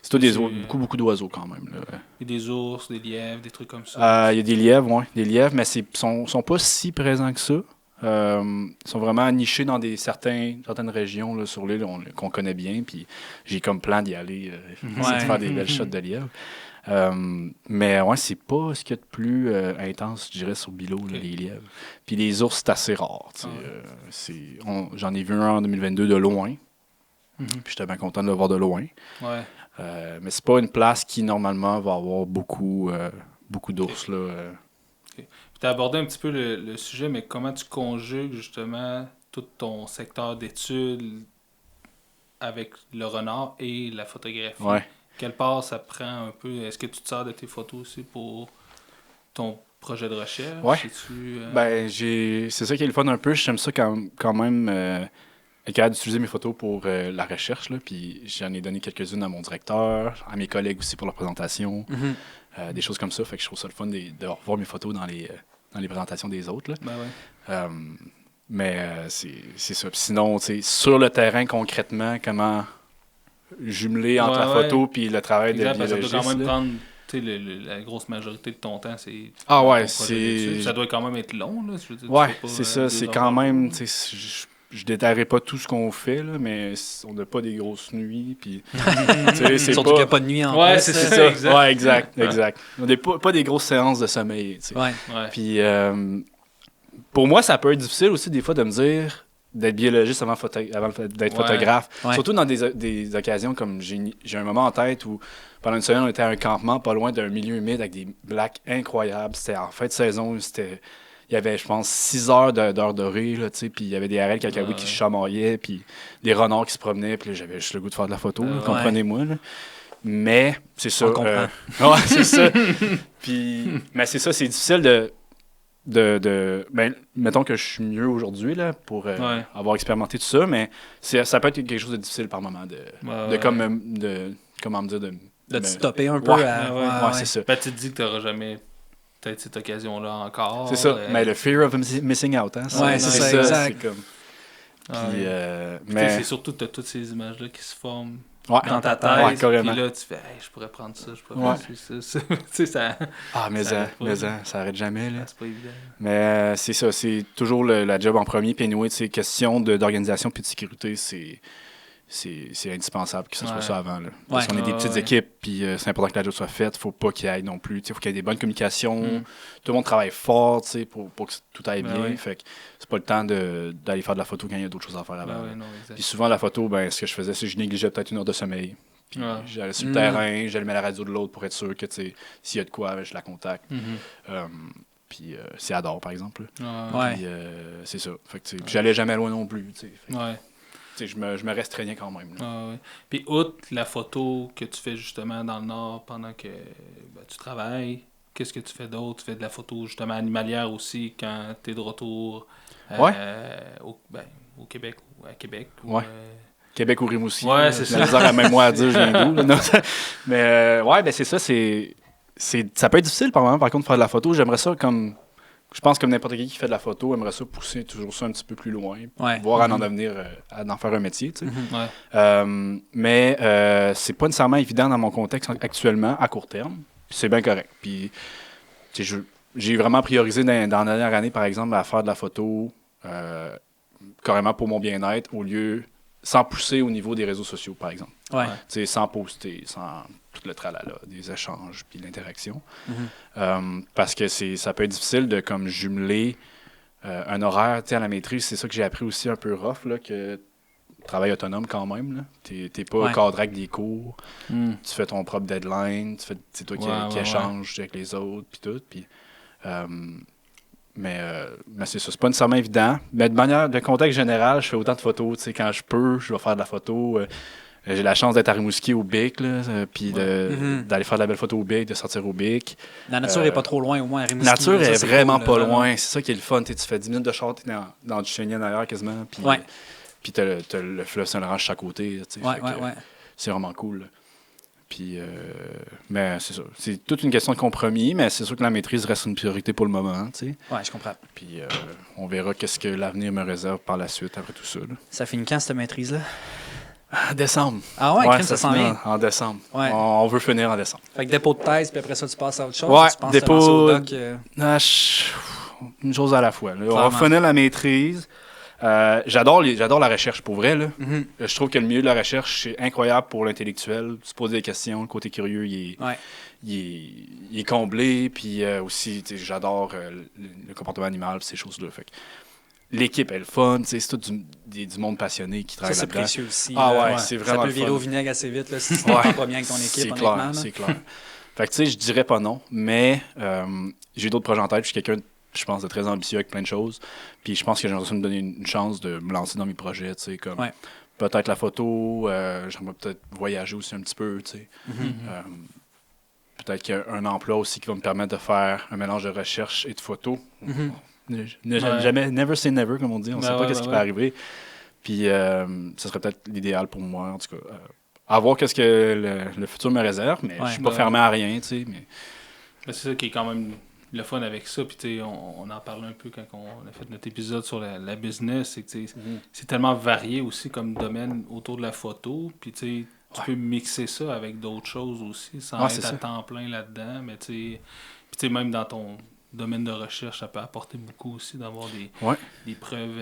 C'est tout beaucoup d'oiseaux quand même. Là. Il y a des ours, des lièvres, des trucs comme ça. Il y a des lièvres, oui. Des lièvres, mais ils sont pas si présents que ça. Ils sont vraiment nichés dans certaines régions là, sur l'île qu'on connaît bien. Puis j'ai comme plan d'y aller, de faire des belles shots de lièvres. Mais ouais, c'est pas ce qu'il y a de plus intense, je dirais, sur Bilo, là, les lièvres. Puis les ours, c'est assez rare. J'en ai vu un en 2022 de loin. Puis j'étais bien content de le voir de loin. Ouais. Mais c'est pas une place qui, normalement, va avoir beaucoup d'ours. Okay. Là, Tu as abordé un petit peu le sujet, mais comment tu conjugues justement tout ton secteur d'études avec le renard et la photographie? Ouais. Quelle part ça prend un peu? Est-ce que tu te sers de tes photos aussi pour ton projet de recherche? Ouais. Ben, c'est ça qui est le fun un peu. J'aime ça quand même être capable d'utiliser mes photos pour la recherche. Là, puis j'en ai donné quelques-unes à mon directeur, à mes collègues aussi pour leur présentation. Des choses comme ça. Fait que je trouve ça le fun de revoir mes photos dans les présentations des autres. Là. Ben ouais. Mais c'est ça. Puis sinon, sur le terrain, concrètement, comment jumeler entre la photo et le travail de biologiste. Ça doit quand même prendre la grosse majorité de ton temps. Ah ouais, ça doit quand même être long. Là, je veux dire, ouais, c'est ça. C'est quand même... Je détaillerai pas tout ce qu'on fait, là, mais on n'a pas des grosses nuits. Puis, surtout qu'il n'y a pas de nuit en ouais, plus. C'est ça. Exact. Ouais, exact. On n'a pas des grosles séances de sommeil. Ouais. Puis pour moi, ça peut être difficile aussi des fois de me dire d'être biologiste avant d'être photographe. Ouais. Surtout dans des occasions comme j'ai un moment en tête où pendant une semaine, on était à un campement pas loin d'un milieu humide avec des lacs incroyables. C'était en fin de saison, il y avait, je pense, 6 heures d'heures dorées, là, puis il y avait des RL cacahuètes qui se chamaillaient, puis des renards qui se promenaient, puis j'avais juste le goût de faire de la photo, comprenez-moi. Là. Mais, c'est ça. On comprend. Ouais, c'est ça. Puis, mais c'est ça, c'est difficile ben, mettons que je suis mieux aujourd'hui là, pour avoir expérimenté tout ça, mais ça peut être quelque chose de difficile par moment, comment me dire, de te stopper un peu. Ouais, c'est ça. Ben, tu te dis que tu n'auras jamais peut-être cette occasion-là encore. C'est ça, mais le fear of missing out. Hein, c'est ça, exact. C'est comme... Puis, mais c'est surtout que tu as toutes ces images-là qui se forment dans ta tête. Ouais, carrément. Puis là, tu fais, je pourrais prendre ça, je pourrais prendre ça. Tu sais, ça. Ah, mais ça arrête jamais. Là. C'est pas évident. Mais c'est ça, c'est toujours la job en premier. Puis, anyway, c'est question d'organisation puis de sécurité, c'est indispensable que ce soit ça avant. Là. Parce qu'on est des petites équipes, puis c'est important que la job soit faite. Faut pas qu'il y ait non plus. Il faut qu'il y ait des bonnes communications. Tout le monde travaille fort pour que tout aille bien. Fait que c'est pas le temps d'aller faire de la photo quand il y a d'autres choses à faire avant. Puis souvent, la photo, ce que je faisais, c'est que je négligeais peut-être 1 heure de sommeil. Puis j'allais sur le terrain, j'allumais la radio de l'autre pour être sûr que s'il y a de quoi, je la contacte. Puis c'est Adore, par exemple. Puis c'est ça. Fait que j'allais jamais loin non plus. Je me restreignais quand même. Puis, outre la photo que tu fais justement dans le Nord pendant que tu travailles, qu'est-ce que tu fais d'autre? Tu fais de la photo justement animalière aussi quand tu es de retour au Québec ou à Québec? Québec ou Rimouski. Ouais, c'est ça. À même moi à dire, je viens d'où. Mais c'est ça. Ça peut être difficile par moment, par contre, de faire de la photo. J'aimerais ça comme... Je pense que n'importe qui fait de la photo aimerait ça pousser toujours ça un petit peu plus loin, voire en devenir, à en faire un métier. Tu sais. Mais c'est pas nécessairement évident dans mon contexte actuellement, à court terme. C'est bien correct. Puis, j'ai vraiment priorisé dans la dernière année, par exemple, à faire de la photo carrément pour mon bien-être, sans pousser au niveau des réseaux sociaux, par exemple. Sans poster, sans tout le tralala, des échanges puis l'interaction. Parce que ça peut être difficile de comme jumeler un horaire à la maîtrise. C'est ça que j'ai appris aussi un peu rough, là, que travail autonome quand même. Tu n'es pas cadré avec des cours. Tu fais ton propre deadline. C'est toi qui échanges avec les autres puis tout. Puis, mais c'est ça, c'est pas nécessairement évident. Mais de contexte général, je fais autant de photos. Quand je peux, je vais faire de la photo. J'ai la chance d'être à Rimouski au BIC, puis d'aller faire de la belle photo au BIC, de sortir au BIC. La nature est pas trop loin, au moins à Rimouski. La nature est vraiment cool, pas loin. C'est ça qui est le fun. Tu fais 10 minutes de char, tu es dans du Cheyenne ailleurs quasiment. Puis tu as le fleuve Saint-Laurent de chaque côté. C'est vraiment cool. Puis, mais c'est ça. C'est toute une question de compromis, mais c'est sûr que la maîtrise reste une priorité pour le moment. T'sais. Ouais, je comprends. Puis, on verra qu'est-ce que l'avenir me réserve par la suite après tout ça. Là. Ça finit quand, cette maîtrise-là? Décembre. Ah ouais, crime, ça se sent finit bien. en décembre. Ouais. On veut finir en décembre. Fait que dépôt de thèse, puis après ça, tu passes à autre chose. Ouais, tu penses dépôt- te lancer au doc, Une chose à la fois. Là. On Clairement. va finir la maîtrise. J'adore la recherche, pour vrai. Là. Mhm. Je trouve que le milieu de la recherche, c'est incroyable pour l'intellectuel. Se poser des questions, le côté curieux, Ouais. il est comblé. Puis aussi, tu sais, j'adore le comportement animal et ces choses-là. Fait que l'équipe est le fun. Tu sais, c'est tout du monde passionné qui Ça, travaille c'est là-dedans. précieux aussi. Ah là. ouais, c'est vraiment Ça peut le virer fun. au vinaigre assez vite là, si tu Ouais. t'entends pas bien avec ton C'est équipe, clair, honnêtement. là. c'est clair. Fait que tu sais, je dirais pas non, mais j'ai d'autres projets en tête. Je suis quelqu'un, je pense, de très ambitieux avec plein de choses. Puis je pense que j'aimerais ça me donner une chance de me lancer dans mes projets, tu sais, comme Ouais. peut-être la photo, j'aimerais peut-être voyager aussi un petit peu, tu sais. Mhm. Peut-être qu'il y a un emploi aussi qui va me permettre de faire un mélange de recherche et de photo. Mhm. Never say never, comme on dit. On ne Ben sait pas ouais, qu'est-ce ben qui ouais. peut arriver. Puis ce serait peut-être l'idéal pour moi, en tout cas. À voir qu'est-ce que le futur me réserve, mais Ouais. je suis pas Ben fermé à rien, tu sais. Mais... Ben, c'est ça qui est quand même le fun avec ça. Puis, tu sais, on en parlait un peu quand on a fait notre épisode sur la business. C'est que, tu sais, c'est tellement varié aussi comme domaine autour de la photo. Puis, tu sais, tu peux mixer ça avec d'autres choses aussi sans Ouais, c'est être à ça. temps plein là-dedans. Mais, tu sais, puis, tu sais, même dans ton domaine de recherche, ça peut apporter beaucoup aussi d'avoir Ouais. des preuves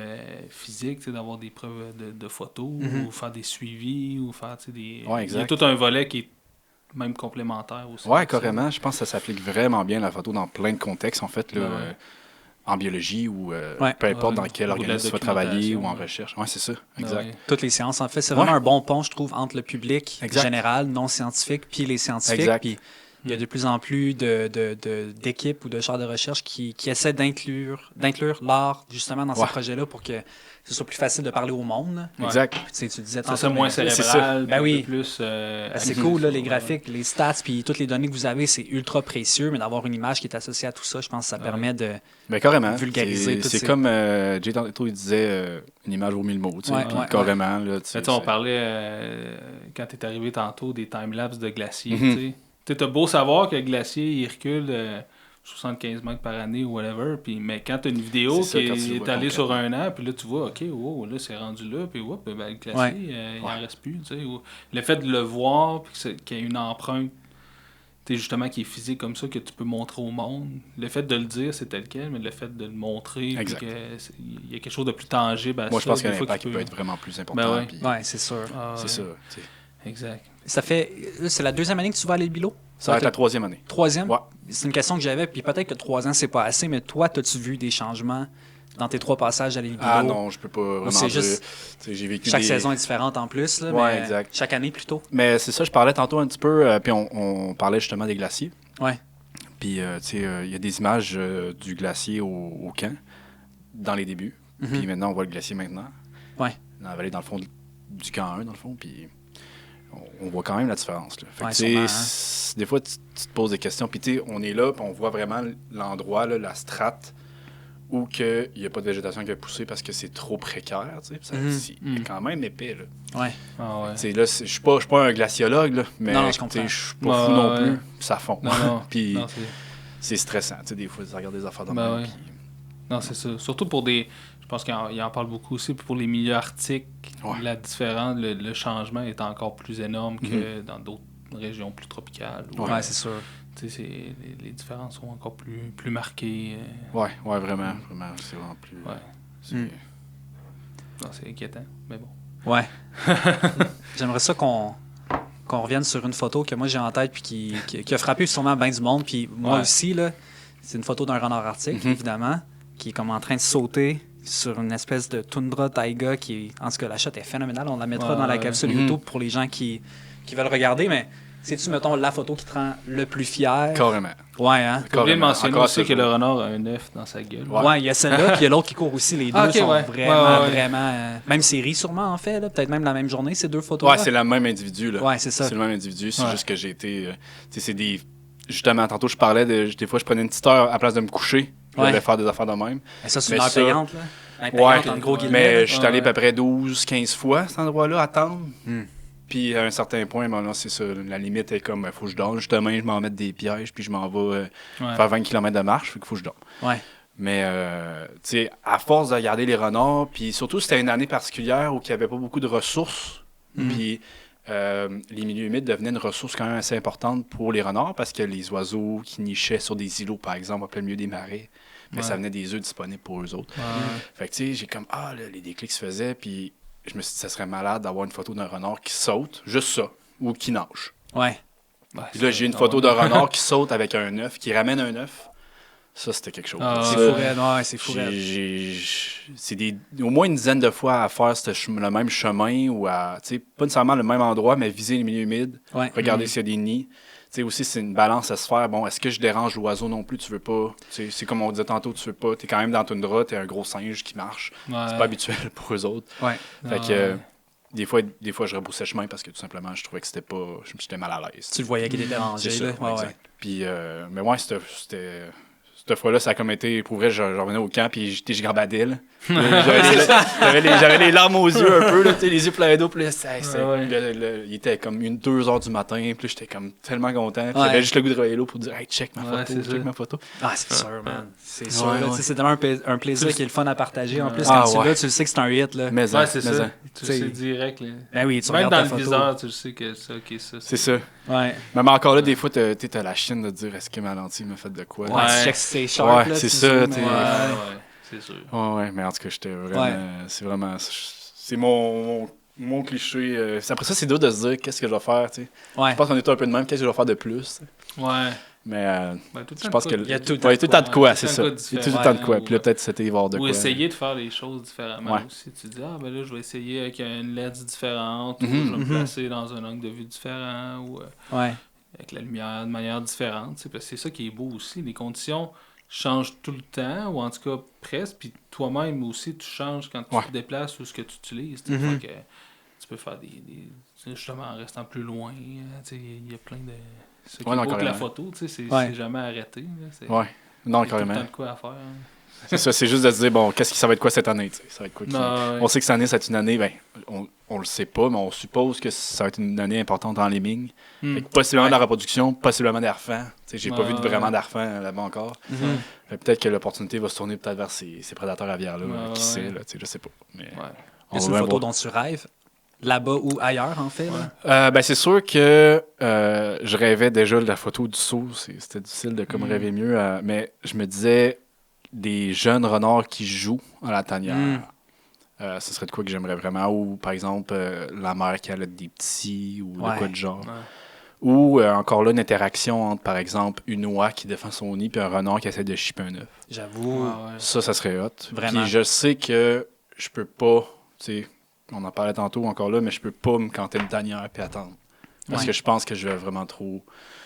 physiques, tu sais, d'avoir des preuves de photos, Mhm. ou faire des suivis, ou faire, tu sais, des... Ouais, Il y a exact. tout un volet qui est même complémentaire aussi. Ouais, avec ça. carrément. Je pense que ça s'applique vraiment bien, la photo, dans plein de contextes, en fait, là, Ouais, ouais. en biologie ou Ouais. peu importe Ouais, dans quel ou de la organisme tu vas travailler ou en documentation, recherche. Ouais, c'est ça, Ben exact. ouais. Toutes les sciences, en fait, c'est Ouais. vraiment un bon pont, je trouve, entre le public Exact. général, non scientifique, puis les scientifiques. Exact. Puis il y a de plus en plus d'équipes ou de genres de recherche qui essaient d'inclure l'art justement dans ces Ouais. projets-là pour que ce soit plus facile de parler au monde. là. Ouais. Exact. Puis, tu sais, tu disais Ça tantôt, soit moins mais- cérébral, Ben un oui. peu plus... c'est actif, cool, là, les ouais. graphiques, les stats, puis toutes les données que vous avez, c'est ultra précieux, mais d'avoir une image qui est associée à tout ça, je pense que ça permet de... Ben, carrément. Vulgariser C'est- toutes C'est ces- comme Jay tantôt, il disait une image vaut 1000 mots. Tu sais, Ouais, puis ouais, carrément. Là, tu sais, Mais tu sais, on c'est- parlait, quand tu es arrivé tantôt, des timelapses de glaciers. Mhm. Tu sais, t'as beau savoir que le glacier, il recule 75 mètres par année ou whatever, puis, mais quand tu as une vidéo C'est ça, qui quand tu le est vois allée sur concrètement. un an, puis là, tu vois, OK, wow, là, c'est rendu là, puis whoop, ben, le glacier, Ouais. il en reste plus. Tu sais, ou le fait de le voir, puis qu'il y a une empreinte, tu sais, justement, qui est physique comme ça, que tu peux montrer au monde. Le fait de le dire, c'est tel quel, mais le fait de le montrer, puis Exact. qu'il y a quelque chose de plus tangible à Moi, je ça, pense que des fois, l'impact qui peut être vraiment plus important. Ben ouais. puis Ouais, c'est sûr. Ah, C'est ouais. ça. Tu sais. Exact. Ça fait... là, c'est la deuxième année que tu vas à l'île Bilo? Ça va être la troisième année. Troisième? Ouais. C'est une question que j'avais, puis peut-être que 3 ans, c'est pas assez, mais toi, as-tu vu des changements dans tes 3 passages à l'île Bilo? Ah non, je peux pas vraiment c'est dire. juste- Tu sais, j'ai vécu Chaque des- saison est différente en plus, là, Ouais, mais exact. chaque année plutôt. Mais c'est ça, je parlais tantôt un petit peu, puis on parlait justement des glaciers. Ouais. Puis, tu sais, il y a des images du glacier au camp, dans les débuts. Mhm. Puis maintenant, on voit le glacier maintenant. Ouais. Dans la vallée, dans le fond, du camp 1, dans le fond. Puis on voit quand même la différence. Là. Fait que, Ouais, tu sais, sûrement, hein. des fois, tu te poses des questions. Puis, tu sais, on est là, puis on voit vraiment l'endroit, là, la strate, où il n'y a pas de végétation qui a poussé parce que c'est trop précaire. Tu sais. Puis Mhm. il est quand même épais. Là. Ouais. Ah ouais. Tu sais, là, je suis pas un glaciologue, là, mais Non, je tu sais, comprends. je suis pas fou Ouais, non ouais. plus. Ça fond. Non, non. Puis Non, c'est... c'est stressant. Tu sais, des fois, tu regardes des affaires de Ben même. ouais. puis- Non, c'est ça. Surtout pour des... Je pense qu'il en parle beaucoup aussi. Pour les milieux arctiques, Ouais. la différence, le changement est encore plus énorme que dans d'autres régions plus tropicales. Ou, Ouais, c'est sûr. tu sais, les différences sont encore plus marquées. Ouais, vraiment. Vraiment, c'est vraiment plus. Ouais. c'est- Mm. Non, c'est inquiétant, mais bon. Ouais. J'aimerais ça qu'on revienne sur une photo que moi j'ai en tête puis qui a frappé sûrement bien du monde. Puis moi Ouais. aussi, là, c'est une photo d'un renard arctique, Mhm. évidemment, qui est comme en train de sauter sur une espèce de toundra taïga qui est... En tout cas, la shot est phénoménale. On la mettra Ouais, dans la ouais. capsule Mhm. YouTube pour les gens qui veulent regarder. Mais c'est-tu, mettons, la photo qui te rend le plus fier? Carrément. Ouais, hein? Faut oublier de Carrément. mentionner Encore aussi ce que jour. le renard a un œuf dans sa gueule. Ouais. Ouais, il y a celle-là, puis il y a l'autre qui court aussi. Les deux Ah, ok, sont ouais. vraiment, Ouais, ouais. vraiment... même série, sûrement, en fait. Là. Peut-être même la même journée, ces deux photos-là. Ouais, c'est le même individu. Là. Ouais, c'est ça. C'est le même individu. C'est Ouais. juste que j'ai été. Tu sais, c'est des. Justement, tantôt, je parlais de. Des fois, je prenais une petite heure à la place de me coucher. Je Ouais. devais faire des affaires de même. Mais ça, c'est Mais une heure ça- payante, là. Ouais, Payante, en gros guillemets. mais là. je suis allé à Ouais. peu près 12-15 fois à cet endroit-là, attendre. Hmm. Puis à un certain point, ben là, c'est ça. La limite est comme, faut que je dorme. Justement, je m'en mets des pièges, puis je m'en vais Ouais. faire 20 km de marche, fait qu'il faut que je dorme. Ouais. Mais, tu sais, à force de regarder les renards, puis surtout, c'était une année particulière où il n'y avait pas beaucoup de ressources Puis les milieux humides devenaient une ressource quand même assez importante pour les renards parce que les oiseaux qui nichaient sur des îlots, par exemple, en plein milieu des marais, ben, ça venait des œufs disponibles pour eux autres. Fait que tu sais, j'ai comme, là, les déclics se faisaient, puis je me suis dit, ça serait malade d'avoir une photo d'un renard qui saute, juste ça, ou qui nage. Ouais. Puis là, j'ai une photo d'un renard qui saute avec un œuf, qui ramène un œuf. Ça, c'était quelque chose. C'est fou raide, ouais, c'est fou raide. C'est au moins une dizaine de fois à faire le même chemin ou à, tu sais, pas nécessairement le même endroit, mais viser les milieux humides, regarder s'il y a des nids. Tu sais, aussi, c'est une balance à se faire. Bon, est-ce que je dérange l'oiseau non plus? Tu veux pas. C'est comme on disait tantôt, tu veux pas. T'es quand même dans toundra, t'es un gros singe qui marche. C'est pas habituel pour eux autres. Fait que des fois, je rebroussais chemin parce que tout simplement, je trouvais que c'était pas. J'étais mal à l'aise. Tu le voyais qu'il était dérangé, là. Exact. Puis, mais ouais, c'était. Cette fois-là, ça a comme été, pour vrai, je revenais au camp, puis je gambadais, là. J'avais les larmes aux yeux un peu, là, les yeux pleins d'eau, puis là, il était comme 2 heures du matin, puis j'étais comme tellement content, puis j'avais juste le goût de réveiller l'eau pour dire, hey, check ma photo. Ah, c'est sûr, man. C'est sûr, là, c'est tellement un plaisir qui est le fun à partager. En plus, quand tu l'as, tu le sais que c'est un hit, là. Mais c'est ça. Tu sais direct, là. Ben oui, tu même dans le viseur, tu le sais que ça, c'est ça. Ouais. Même encore là, des fois, t'as la chienne de dire, est-ce que ma lentille m'a fait de quoi? Ouais, tu check c'est sharp, là. C'est ça, c'est sûr. Ouais, mais en tout cas, j'étais vraiment. C'est vraiment. C'est mon cliché. Après ça, c'est dur de se dire qu'est-ce que je vais faire, tu sais. Je pense qu'on est un peu de même, qu'est-ce que je vais faire de plus. Ouais. Mais je pense qu'il y a tout le temps de quoi, c'est ça. Il y a tout le temps de quoi. Puis là, peut-être c'était voir de quoi. Ou essayer de faire les choses différemment aussi. Tu dis, ben là, je vais essayer avec une lens différente, ou je vais me placer dans un angle de vue différent, ou avec la lumière de manière différente. Parce que c'est ça qui est beau aussi. Les conditions changent tout le temps, ou en tout cas presque, puis toi-même aussi, tu changes quand tu te déplaces ou ce que tu utilises. Que tu peux faire justement en restant plus loin. Il y a plein de... Ce qui est beau que la photo, c'est jamais arrêté. Non, carrément. Il y a tout le temps de quoi à faire. C'est ça, c'est juste de se dire, bon, ça va être quoi cette année? Ça va être quoi on sait que cette année, c'est une année, ben, on le sait pas, mais on suppose que ça va être une année importante en lemming. Possiblement de la reproduction, possiblement d'arfans. J'ai pas vu vraiment d'arfans là-bas encore. Peut-être que l'opportunité va se tourner peut-être vers ces prédateurs aviaires-là. Qui sait, là, je sais pas. Mais c'est une photo dont tu rêves? Là-bas ou ailleurs, en fait? Ben, c'est sûr que je rêvais déjà de la photo du saut. C'était difficile de comme rêver mieux. Mais je me disais, des jeunes renards qui jouent à la tanière, ce serait de quoi que j'aimerais vraiment. Ou, par exemple, la mère qui a des petits ou de quoi de genre. Ou, encore là, une interaction entre, par exemple, une oie qui défend son nid puis un renard qui essaie de chipper un œuf. J'avoue. Ça serait hot. Vraiment. Puis je sais que je peux pas, tu sais... On en parlait tantôt encore là, mais je peux pas me canter une tanière et attendre. Parce que je pense que je vais vraiment trop...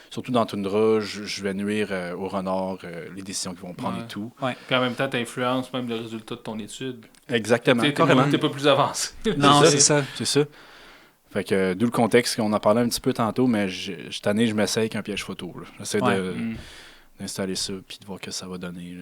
Surtout dans Toundra, je vais nuire aux renards, les décisions qu'ils vont prendre et tout. Puis en même temps, tu influences même le résultat de ton étude. Exactement. T'es pas plus avancé. Non, c'est ça. C'est ça. Fait que d'où le contexte qu'on en parlait un petit peu tantôt, mais cette année, je m'essaye avec un piège photo. J'essaie d'installer ça puis de voir ce que ça va donner.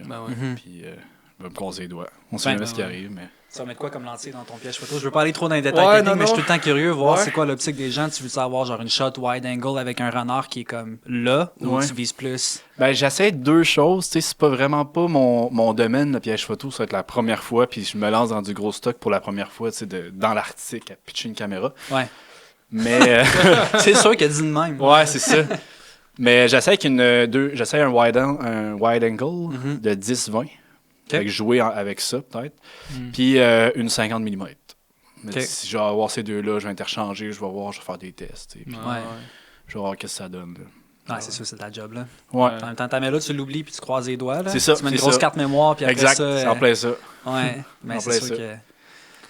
Puis je vais me croiser les doigts. On sait jamais ce qui arrive, mais... Tu vas mettre quoi comme lentier dans ton piège photo? Je veux pas aller trop dans les détails techniques, mais je suis tout le temps curieux, voir c'est quoi l'optique des gens. Tu veux savoir genre une shot wide angle avec un renard qui est comme là, ou tu vises plus? Ben, j'essaie 2 choses. Tu sais, c'est pas vraiment pas mon domaine, le piège photo. Ça va être la première fois, puis je me lance dans du gros stock pour la première fois, tu sais, dans l'Arctique, à pitcher une caméra. Mais... c'est sûr qu'il y a dit de même. Ouais, c'est ça. Mais j'essaie un wide angle de 10-20. Fait que jouer avec ça, peut-être. Puis une 50 mm. Mais si je vais avoir ces deux-là, je vais interchanger, je vais faire des tests. Puis je vais voir ce que ça donne. C'est sûr, c'est ta job, là. En même temps, ta là, tu l'oublies, puis tu croises les doigts, là. C'est ça. Tu mets une grosse carte mémoire, puis après ça... c'est en plein ça. Mais c'est sûr que...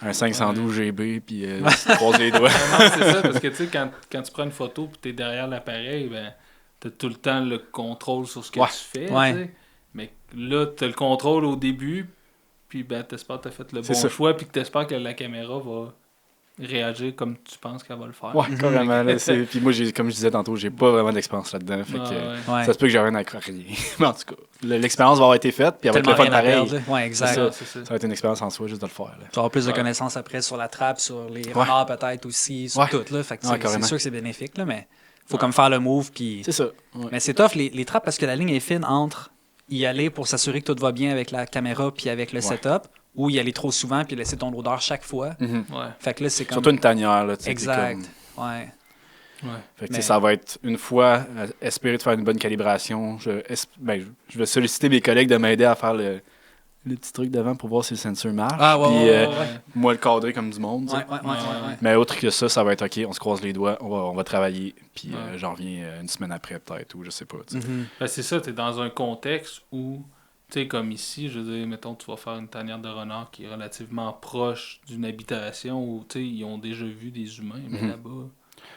Un 512 GB, puis tu croises les doigts. C'est ça, parce que, tu sais, quand tu prends une photo, puis t'es derrière l'appareil, ben, t'as tout le temps le contrôle sur ce que tu fais, tu sais. Mais là, tu as le contrôle au début, puis ben, tu espères que tu as fait le bon choix, puis que tu espères que la caméra va réagir comme tu penses qu'elle va le faire. Ouais, carrément. Puis moi, comme je disais tantôt, j'ai pas vraiment d'expérience là-dedans. Fait que ça se peut que j'ai rien à rien. Mais en tout cas, l'expérience va avoir été faite, puis elle va être le fun pareil. Ouais, exact. Ça va être une expérience en soi juste de le faire. Là. Tu vas avoir plus de connaissances après sur la trappe, sur les renards peut-être aussi, sur tout. Là. Fait que c'est sûr que c'est bénéfique, là, mais faut comme faire le move. Puis... C'est ça. Mais c'est tough, les trappes, parce que la ligne est fine entre y aller pour s'assurer que tout va bien avec la caméra puis avec le setup, ou y aller trop souvent puis laisser ton odeur chaque fois. Fait que là, c'est comme... Surtout une tanière. Là, exact. Ouais. Fait que, ça va être une fois espérer de faire une bonne calibration. Je vais solliciter mes collègues de m'aider à faire le petit truc devant pour voir si le sensor marche. Moi, le cadrer comme du monde. Mais autre que ça va être OK, on se croise les doigts, on va travailler, puis j'en reviens une semaine après peut-être, ou je sais pas. Ben, c'est ça, t'es dans un contexte où, tu sais, comme ici, je veux dire, mettons, tu vas faire une tanière de renard qui est relativement proche d'une habitation où, tu sais, ils ont déjà vu des humains, mais là-bas...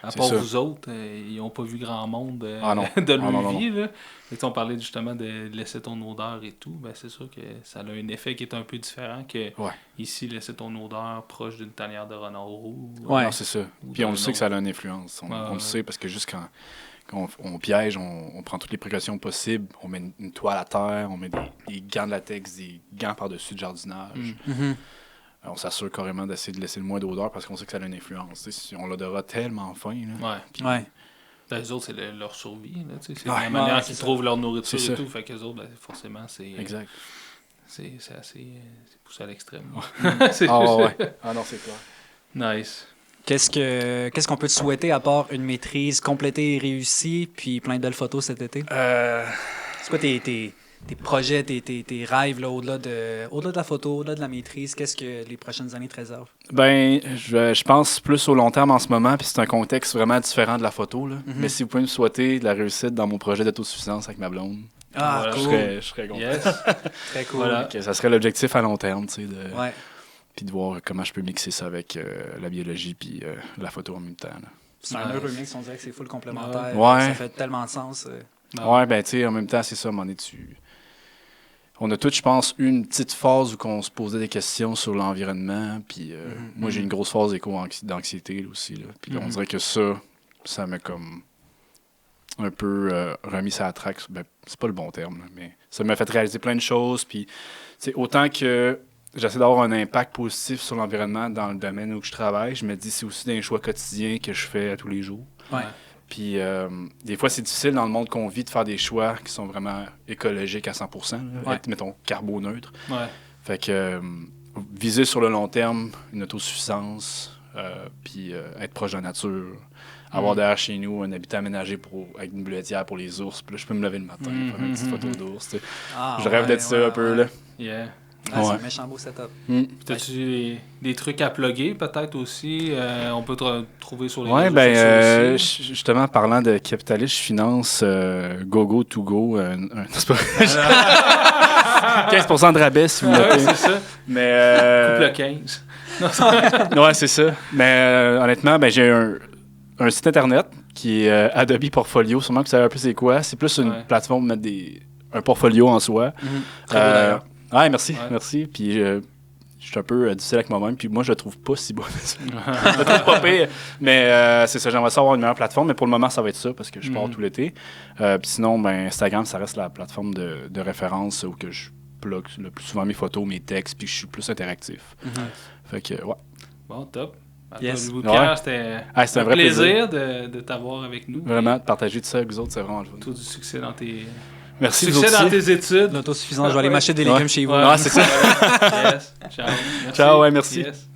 À part vous autres, ils n'ont pas vu grand monde de leur vie. Là. Et on parlait justement de laisser ton odeur et tout. Ben, c'est sûr que ça a un effet qui est un peu différent que ici, laisser ton odeur proche d'une tanière de renard roux. Non, c'est ça. Puis on le sait que ça a une influence. On le sait parce que juste quand on piège, on prend toutes les précautions possibles. On met une toile à terre, on met des gants de latex, des gants par-dessus de jardinage. On s'assure carrément d'essayer de laisser le moins d'odeur parce qu'on sait que ça a une influence. Si on l'odora tellement fin. Là, Ben, les autres, c'est leur survie. Là, c'est la manière qu'ils trouvent leur nourriture et tout. Fait qu'eux autres, ben, forcément, c'est... Exact. C'est assez... c'est poussé à l'extrême. Non, c'est clair. Nice. Qu'est-ce qu'on peut te souhaiter à part une maîtrise complétée et réussie puis plein de belles photos cet été? C'est quoi tes projets, tes rêves là, au-delà de la photo, au-delà de la maîtrise? Qu'est-ce que les prochaines années te réservent? Ben, je pense plus au long terme en ce moment, puis c'est un contexte vraiment différent de la photo. Là. Mais si vous pouvez me souhaiter de la réussite dans mon projet d'autosuffisance avec ma blonde, cool. je serais content. Yes. Très cool. Voilà. Ça serait l'objectif à long terme, tu sais, puis de voir comment je peux mixer ça avec la biologie puis la photo en même temps. Là. C'est un heureux mix, on dirait que c'est full complémentaire. Ouais. Ça fait tellement de sens. Ben tu sais, en même temps, c'est ça, on a tous, je pense, eu une petite phase où on se posait des questions sur l'environnement. Puis moi, j'ai une grosse phase d'anxiété là, aussi. Là. Puis là, on dirait que ça m'a comme un peu remis ça à la traque. Ben, c'est pas le bon terme, là, mais ça m'a fait réaliser plein de choses. Puis autant que j'essaie d'avoir un impact positif sur l'environnement dans le domaine où je travaille, je me dis c'est aussi des choix quotidiens que je fais à tous les jours. Puis des fois, c'est difficile dans le monde qu'on vit de faire des choix qui sont vraiment écologiques à 100%, être, mettons, carboneutre. Fait que viser sur le long terme une autosuffisance, puis être proche de la nature, avoir derrière chez nous un habitat aménagé avec une boulettière pour les ours. Puis là, je peux me lever le matin, faire une petite photo d'ours. Je rêve d'être ça un peu. Là. Yeah. C'est un méchant beau setup. As-tu des trucs à plugger peut-être aussi? On peut te trouver sur les réseaux sociaux aussi. Justement, parlant de capitaliste, je finance GoGo2Go. 15% de rabais si vous voulez. C'est ça. Mais, couple 15. Ouais, c'est ça. Mais honnêtement, j'ai un site internet qui est Adobe Portfolio. Sûrement que vous savez un peu c'est quoi. C'est plus une plateforme pour mettre un portfolio en soi. Très beau d'ailleurs. Ouais, merci. Puis je suis un peu difficile avec moi-même. Puis moi, je le trouve pas si beau. Je le trouve pas pire. Mais c'est ça, j'aimerais ça avoir une meilleure plateforme. Mais pour le moment, ça va être ça parce que je pars tout l'été. Puis sinon, Instagram, ça reste la plateforme de référence où que je plug le plus souvent mes photos, mes textes, puis je suis plus interactif. Fait que, Bon, top. Yes. Pierre, c'était un vrai plaisir de t'avoir avec nous. Vraiment, de partager tout ça avec vous autres, c'est vraiment le fun. Tout du succès dans tes... Merci, succès dans tes études. L'autosuffisance, je vais aller m'acheter des légumes chez vous. Ouais, c'est ça. Yes. Ciao. Merci. Ciao, merci. Yes.